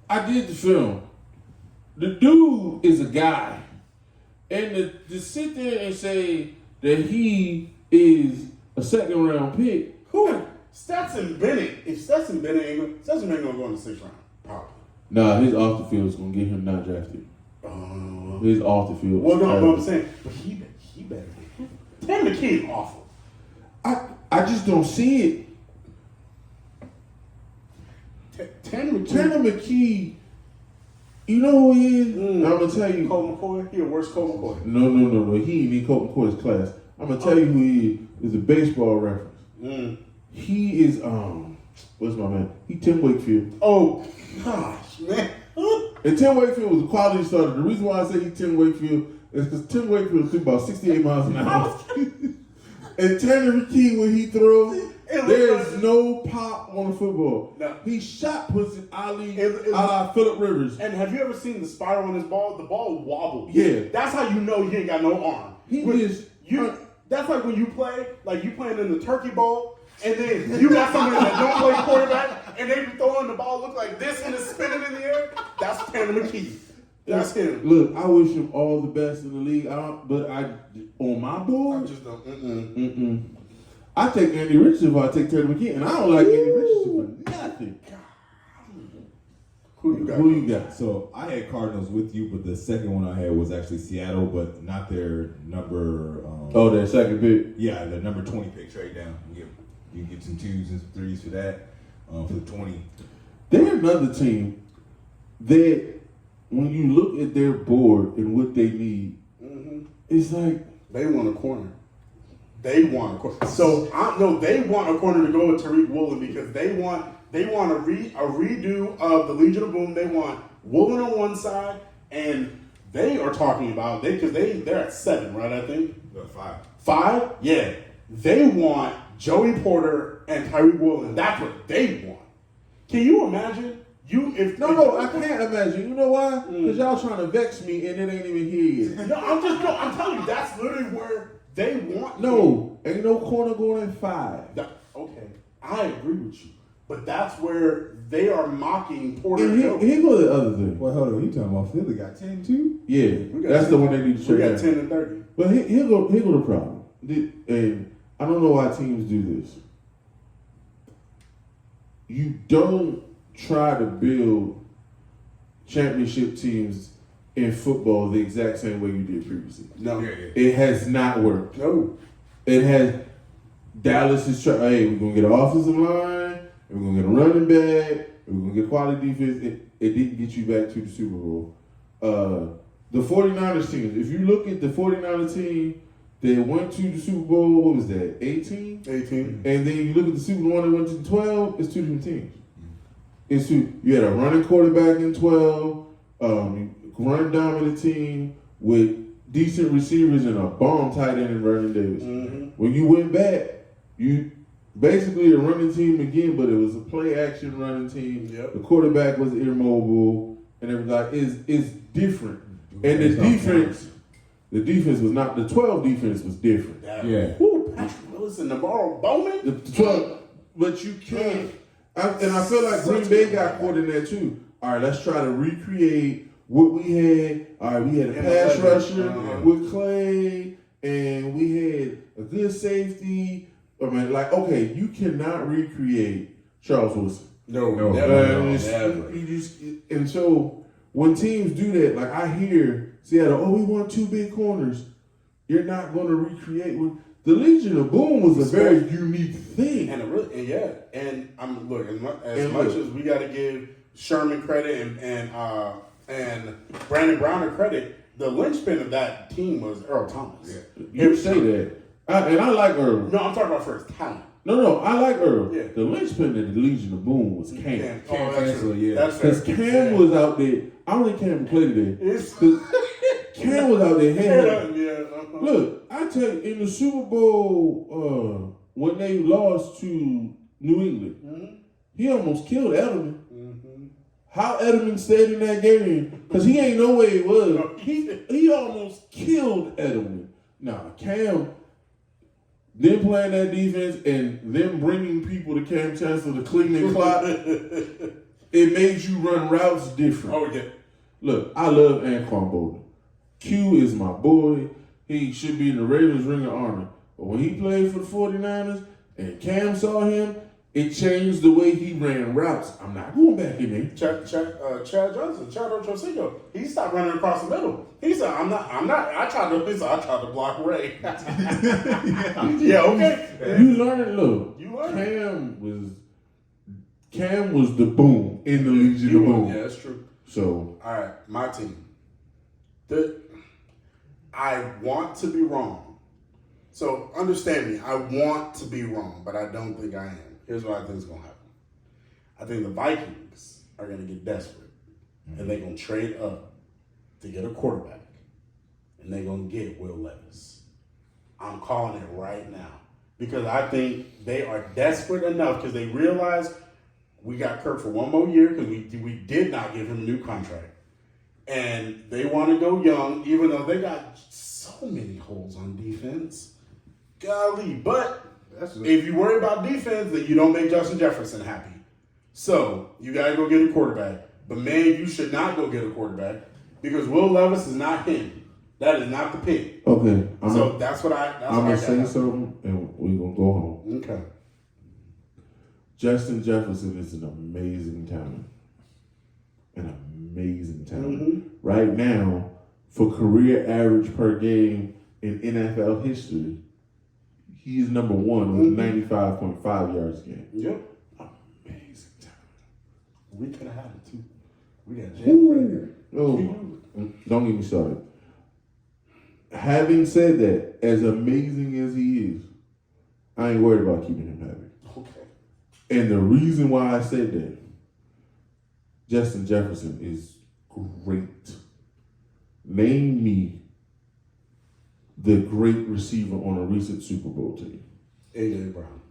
I did the film. The dude is a guy. And to sit there and say that he is a second round pick. Who? Stetson Bennett. If Stetson Bennett ain't going to go in the 6th round, probably. Nah, his off the field is going to get him not drafted. His off the field. Well, no, but I'm saying, but he better be. Tanner McKee is awful. I just don't see it. Tanner McKee, you know who he is? I'm going to tell you. Colt McCoy? He a worse Colt McCoy. No. He ain't in Colt McCoy's class. I'm going to tell you who he is. It's a baseball reference. He is, what's my man? He Tim Wakefield. Oh, gosh, man. And Tim Wakefield was a quality starter. The reason why I say he's Tim Wakefield is because Tim Wakefield threw about 68 miles an hour. And Tanner McKee, when he throws, there's no pop on the football. No. He shot puts it a la Phillip Rivers. And have you ever seen the spiral on his ball? The ball wobbles. Yeah. That's how you know he ain't got no arm. That's like when you play, like you playing in the turkey bowl, and then you got somebody that don't play quarterback, and they be throwing the ball look like this and it's spinning in the air. That's Tanner McKee. That's him. Look, I wish him all the best in the league. But on my board, I just don't. I take Andy Richardson if I take Tanner McKee, and I don't like Andy Richardson for nothing. Who you got? So I had Cardinals with you, but the second one I had was actually Seattle, but not their number. Their second pick. Yeah, the number 20 pick. Trade down. You get some 2s and some 3s for that. For the 20. They're another team that, when you look at their board and what they need, it's like they want a corner. They want a corner. So they want a corner to go with Tariq Woolen because they want a redo of the Legion of Boom. They want Woolen on one side, and they are talking about because they're at 7, right? I think 5. 5, yeah. They want Joey Porter and Tariq Woolen. That's what they want. Can you imagine? I can't imagine. You know why? Because y'all trying to vex me and it ain't even here yet. No, I'm telling you, that's literally where they want. No, ain't no corner going at 5. Okay, I agree with you, but that's where they are mocking Porter. And here go the other thing. Well, hold on. You talking about Philly got 10 too? Yeah, that's the one they need to trade. We got 10 and 30. But here go the problem. And I don't know why teams do this. You don't try to build championship teams in football the exact same way you did previously. No. It has not worked. No. It has. Dallas is trying, hey, we're going to get an offensive line, and we're going to get a running back, and we're going to get quality defense. It didn't get you back to the Super Bowl. The 49ers teams, if you look at the 49ers team, they went to the Super Bowl, what was that, 18? 18. And then you look at the Super Bowl, they went to 12, it's 2 different teams. You had a running quarterback in 12, run dominant team with decent receivers and a bomb tight end in Vernon Davis. When you went back, you basically a running team again, but it was a play action running team. Yep. The quarterback was immobile and everything. It's different. And the defense was not, the 12 defense was different. Who? Patrick Willis and Navarro Bowman? The 12, but you can't. And I feel like Green Bay got caught in there too. All right, let's try to recreate what we had. All right, we had a pass rusher with Clay, and we had a good safety. I mean, like, okay, you cannot recreate Charles Wilson. No, Never. never. And so when teams do that, like I hear Seattle, we want 2 big corners. You're not going to recreate one. The Legion of Boom was a very unique thing. And I'm as much as we got to give Sherman credit and Brandon Browner credit, the linchpin of that team was Earl Thomas. Yeah. You say that. And I like Earl. No, I'm talking about first talent. No, I like Earl. Yeah. The linchpin of the Legion of Boom was Cam. That's true. Because Cam was out there. I don't think Cam played there. Cam was out there. Look, I tell you, in the Super Bowl, when they lost to New England, he almost killed Edelman. How Edelman stayed in that game, because he ain't know where he was. He almost killed Edelman. Nah, Cam, them playing that defense and them bringing people to Cam Chancellor to clean their clock, it made you run routes different. Oh, yeah. Look, I love Anquan Bolden. Q is my boy. He should be in the Ravens Ring of Honor. But when he played for the 49ers and Cam saw him, it changed the way he ran routes. I'm not going back in there. Chad Johnson, Chad Ochocinco, he stopped running across the middle. He said, I tried to block Ray. Yeah, okay. You learn, look, You learn. Cam was the boom in the Legion of Boom. Yeah, that's true. So, all right, my team. I want to be wrong. So understand me. I want to be wrong, but I don't think I am. Here's what I think is going to happen. I think the Vikings are going to get desperate, and they're going to trade up to get a quarterback, and they're going to get Will Levis. I'm calling it right now because I think they are desperate enough because they realize we got Kirk for one more year because we did not give him a new contract. And they want to go young, even though they got so many holes on defense. Golly, but if you worry about defense, then you don't make Justin Jefferson happy. So you got to go get a quarterback. But man, you should not go get a quarterback because Will Levis is not him. That is not the pick. okay. I'm going to say something and we're going to go home. Okay. Justin Jefferson is an amazing talent. An amazing talent. Right now, for career average per game in NFL history, he's number one with 95.5 yards a game. Yep. Amazing talent. We could have had it too. We got Jalen right there. Oh, don't get me started. Having said that, as amazing as he is, I ain't worried about keeping him happy. Okay. And the reason why I said that, Justin Jefferson is great. Name me the great receiver on a recent Super Bowl team. A.J. Brown.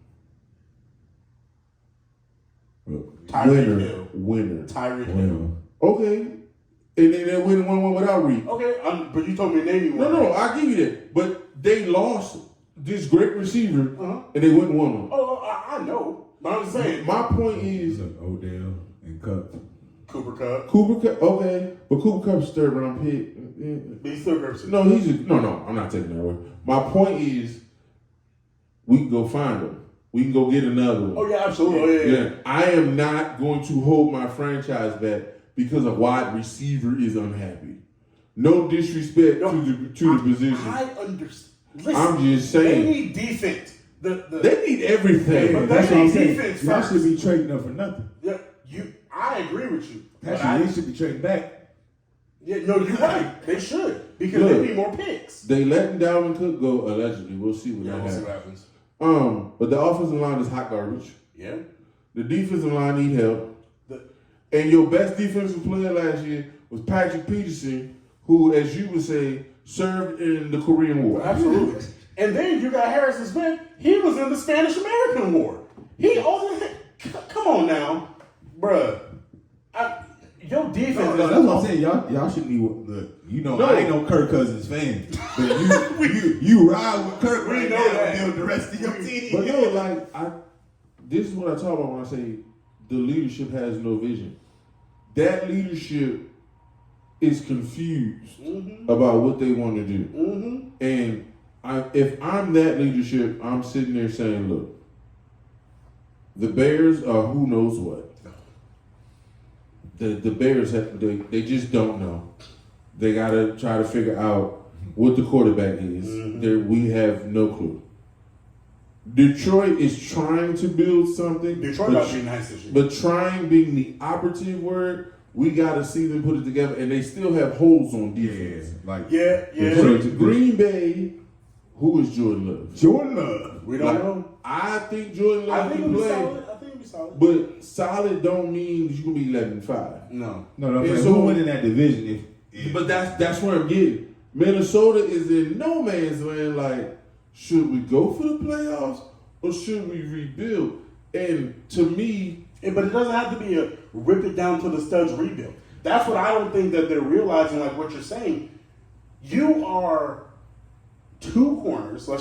Winner. Tyreek Hill. Okay. And then they win 1-1 without Reed. Okay, but you told me to name you one. No, I give you that. But they lost this great receiver, and they wouldn't won him. Oh, I know. But I'm just saying. My point is Odell and Cup. Cooper Kupp. Okay, but Cooper Kupp's third round pick. But he's still great. No, no. I'm not taking that away. My point is, we can go find him. We can go get another one. Oh yeah, absolutely. Yeah. I am not going to hold my franchise back because a wide receiver is unhappy. No disrespect to the position. I understand. Listen, I'm just saying. They need defense. They need everything. But That's they what I'm need saying. defense Y'all first. should be trading up for nothing. Yeah, I agree with you. Actually, they should be trading back. Yeah, no, you're right. They should because Look, they need more picks. They letting Dalvin Cook go allegedly. We'll see what We'll see what happens. happens. But the offensive line is hot garbage. Yeah. The defensive line need help. And your best defensive player last year was Patrick Peterson, who, as you would say, served in the Korean War. Absolutely. And then you got Harrison Smith. He was in the Spanish-American War. Come on now, bruh. Your defense. No, that's what I'm saying. Y'all shouldn't be. Look, I ain't no Kirk Cousins fan, but you ride with Kirk right now and build the rest of your team. But no, this is what I talk about when I say the leadership has no vision. That leadership is confused about what they want to do. And if I'm that leadership, I'm sitting there saying, look, the Bears are who knows what. The Bears, they just don't know. They got to try to figure out what the quarterback is. We have no clue. Detroit is trying to build something. Detroit got to be nice this year. But trying being the operative word, we got to see them put it together. And they still have holes on defense. Green Bay, who is Jordan Love? Jordan Love. We don't know. I think Jordan Love can play. I think he'll be solid. But solid don't mean you're going to be 11-5. No. So who win in that division? But that's where I'm getting. Minnesota is in no man's land. Like, should we go for the playoffs or should we rebuild? And to me, But it doesn't have to be a rip it down to the studs rebuild. That's what I don't think that they're realizing. Like what you're saying, you are two corners. I'm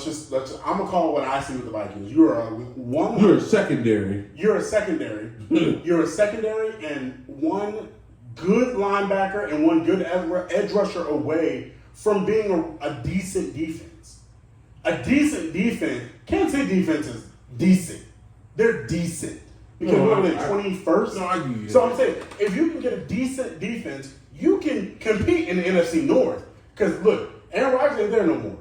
gonna call it what I see with the Vikings. You're a secondary. You're a secondary. You're a secondary and one good linebacker and one good edge rusher away from being a decent defense. A decent defense. Can't say defense is decent. They're decent. Because what are they, 21st? No, I get you. So I'm saying, if you can get a decent defense, you can compete in the NFC North. Because look, Aaron Rodgers ain't there no more.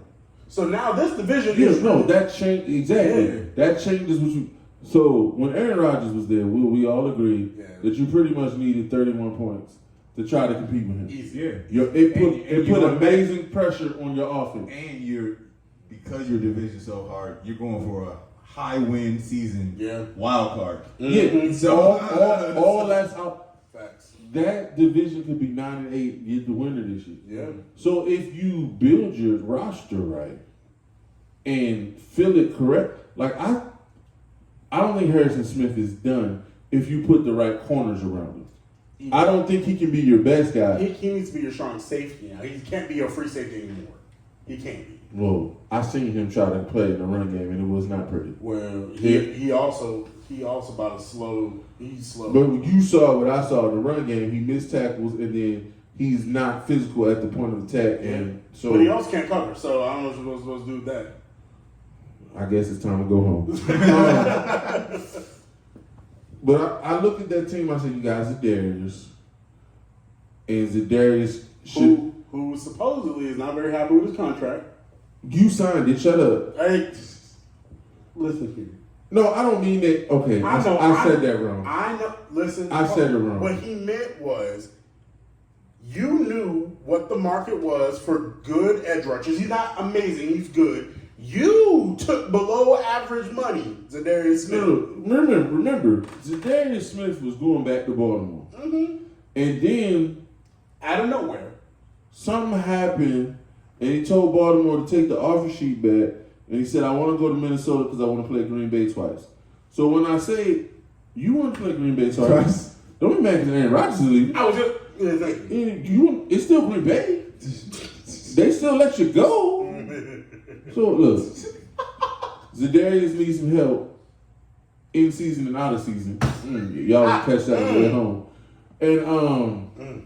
So now this division is... No, that changed. Exactly. Yeah. That changes what you... So when Aaron Rodgers was there, we all agreed that you pretty much needed 31 points to try to compete with him. Easy. Yeah. It put amazing pressure on your offense. And because your division's so hard, you're going for a high win season wild card. Yeah. So all that's out. Facts. That division could be 9-8, get the winner this year. Yeah. So if you build your roster right and fill it correct, like I don't think Harrison Smith is done if you put the right corners around him. I don't think he can be your best guy. He needs to be your strong safety now. He can't be your free safety anymore. He can't be. Well, I seen him try to play in the run game, and it was not pretty. Well, he also about as slow. He's slow. But when you saw what I saw in the run game, he missed tackles, and then he's not physical at the point of attack, and so. But he also can't cover, so I don't know what you're supposed to do with that. I guess it's time to go home. But I looked at that team. I said, "You guys are Darius, and Zadarius should." Who supposedly is not very happy with his contract. You signed it. Shut up. Hey, listen here. No, I don't mean that. Okay, I said that wrong. I know. Listen. I said it wrong. What he meant was, you knew what the market was for good edge rushers. He's not amazing. He's good. You took below average money, Zadarius Smith. No, remember, Zadarius Smith was going back to Baltimore, and then out of nowhere, something happened, and he told Baltimore to take the offer sheet back, and he said, "I want to go to Minnesota because I want to play Green Bay twice." So when I say you want to play Green Bay twice, don't be mad because Aaron Rodgers is leaving. I was just It's still Green Bay. They still let you go. So look, Zadarius needs some help in season and out of season. Y'all will catch that at home. And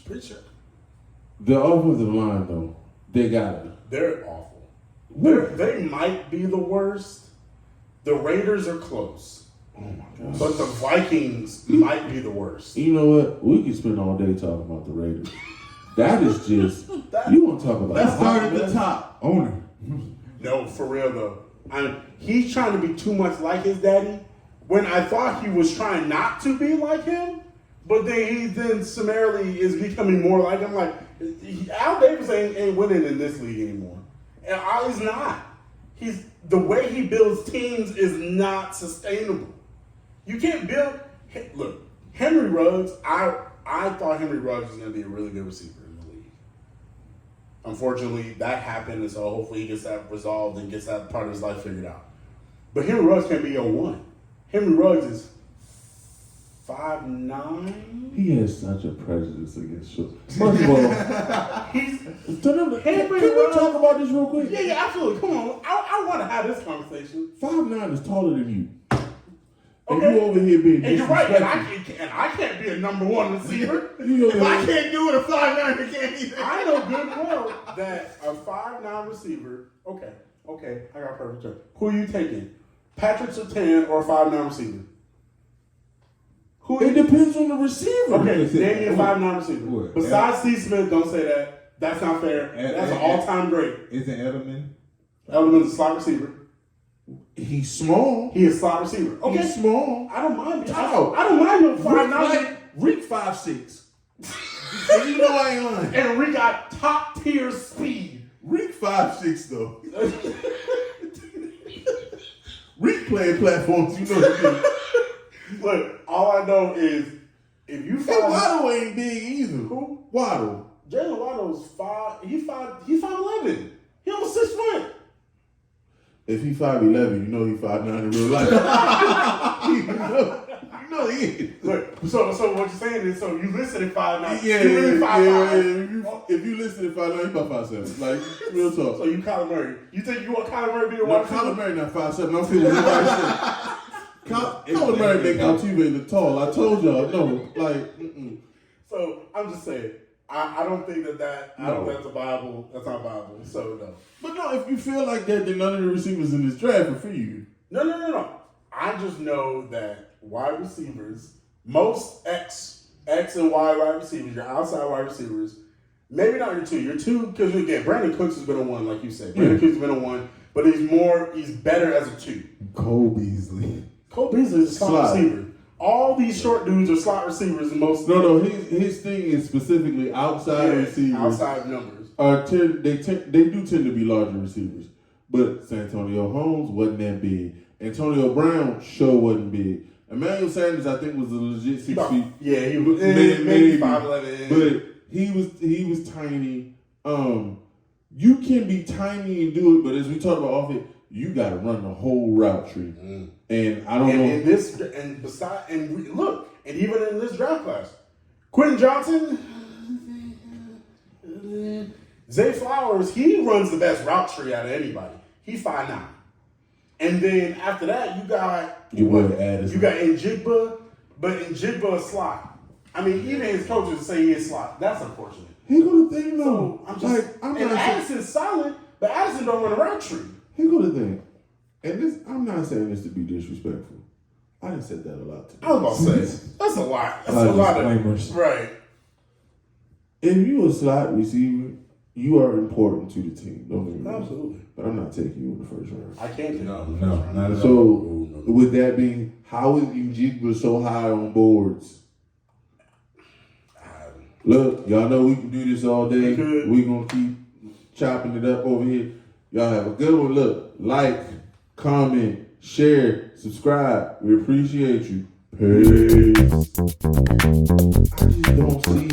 preach. the offensive line though, they got it. They're awful. They might be the worst. The Raiders are close. Oh my gosh. But the Vikings might be the worst. You know what? We could spend all day talking about the Raiders. That is just you want to talk about. Let's start at the top. Owner. No, for real though. He's trying to be too much like his daddy. When I thought he was trying not to be like him, but then he summarily is becoming more like him. Like Al Davis ain't winning in this league anymore, and he's not. The way he builds teams is not sustainable. You can't build. Look, Henry Ruggs. I thought Henry Ruggs was going to be a really good receiver in the league. Unfortunately, that happened, and so hopefully he gets that resolved and gets that part of his life figured out. But Henry Ruggs can't be your one. Henry Ruggs is 5'9". He has such a prejudice against short. First of all, can we talk about this real quick? Yeah, absolutely. Come on. I want to have this conversation. 5'9" is taller than you. And Okay. you over here being And you're right, disrespectful. and I can't be a number one receiver. If I can't do it, a 5'9" you can't either. I know good and well that a 5'9" receiver. Okay, I got a perfect term. Who are you taking? Patrick Surtain or a 5'9" receiver? It depends on the receiver. Okay, name me a 5'9" receiver. What? Besides Steve Smith, don't say that. That's not fair. That's an all-time great. Isn't Edelman? Edelman's a slot receiver. He's small. He is slot receiver. Okay, He's small. I don't mind. Tall. I don't mind your 5'9". Rick 5'6". So you know I ain't lying. And Rick got top tier speed. Rick 5'6" though. Rick playing platforms, you know what I mean. Look, all I know is if you And find Waddle ain't big either. Who? Waddle. Jalen Waddle's 5'11". He almost 6 foot. If he 5'11", you know he 5'9" in real life. you know he is. Look, so what you're saying is, so you listed at 5'9". Yeah, you really 5'5". If you listen to 5'9", you about 5'7". Like, real talk. So you Kyler Murray. You think you want Kyler Murray to be the No, wide receiver? Kyler Murray not 5'7". I'm feeling everybody say. Kyler Murray make Altuve look tall. I told y'all, no. Like, So I'm just saying, I don't think that I don't think that's viable. That's not viable. So no. But no, if you feel like that, then none of the receivers in this draft are for you. No. I just know that wide receivers, most X and Y wide receivers, your outside wide receivers, maybe not your two. Your two, because again, Brandon Cooks has been a 1, like you said. Brandon Cooks has been a 1, but he's better as a 2. Cole Beasley. Cole Beasley is a slot receiver. All these short dudes are slot receivers. No. His thing is specifically outside receivers. Outside numbers. They do tend to be larger receivers. But Santonio Holmes wasn't that big. Antonio Brown sure wasn't big. Emmanuel Sanders, I think, was a legit 6 feet. Yeah, he was Maybe 5'11". But he was tiny. You can be tiny and do it, but as we talk about off it, you got to run the whole route tree. And I don't know. And even in this draft class, Quentin Johnson, Zay Flowers, he runs the best route tree out of anybody. He's 5'9". And then after that, you got Njigba, but Njigba is slot. I mean, even his coaches say he is slot. That's unfortunate. Here go the thing, though. Addison's solid, but Addison don't run a route tree. Here go the thing. And this, I'm not saying this to be disrespectful. I done said that a lot today. I was about to say, that's a lot. That's a lot of disclaimers. Right. If you a slot receiver, you are important to the team. Don't get me wrong. Absolutely. But I'm not taking you in the first round. I can't do that. No, not at all. So, with that being, how is Njigba so high on boards? Look, y'all know we can do this all day. We're going to keep chopping it up over here. Y'all have a good one. Look, like, comment, share, subscribe. We appreciate you. Peace. I just don't see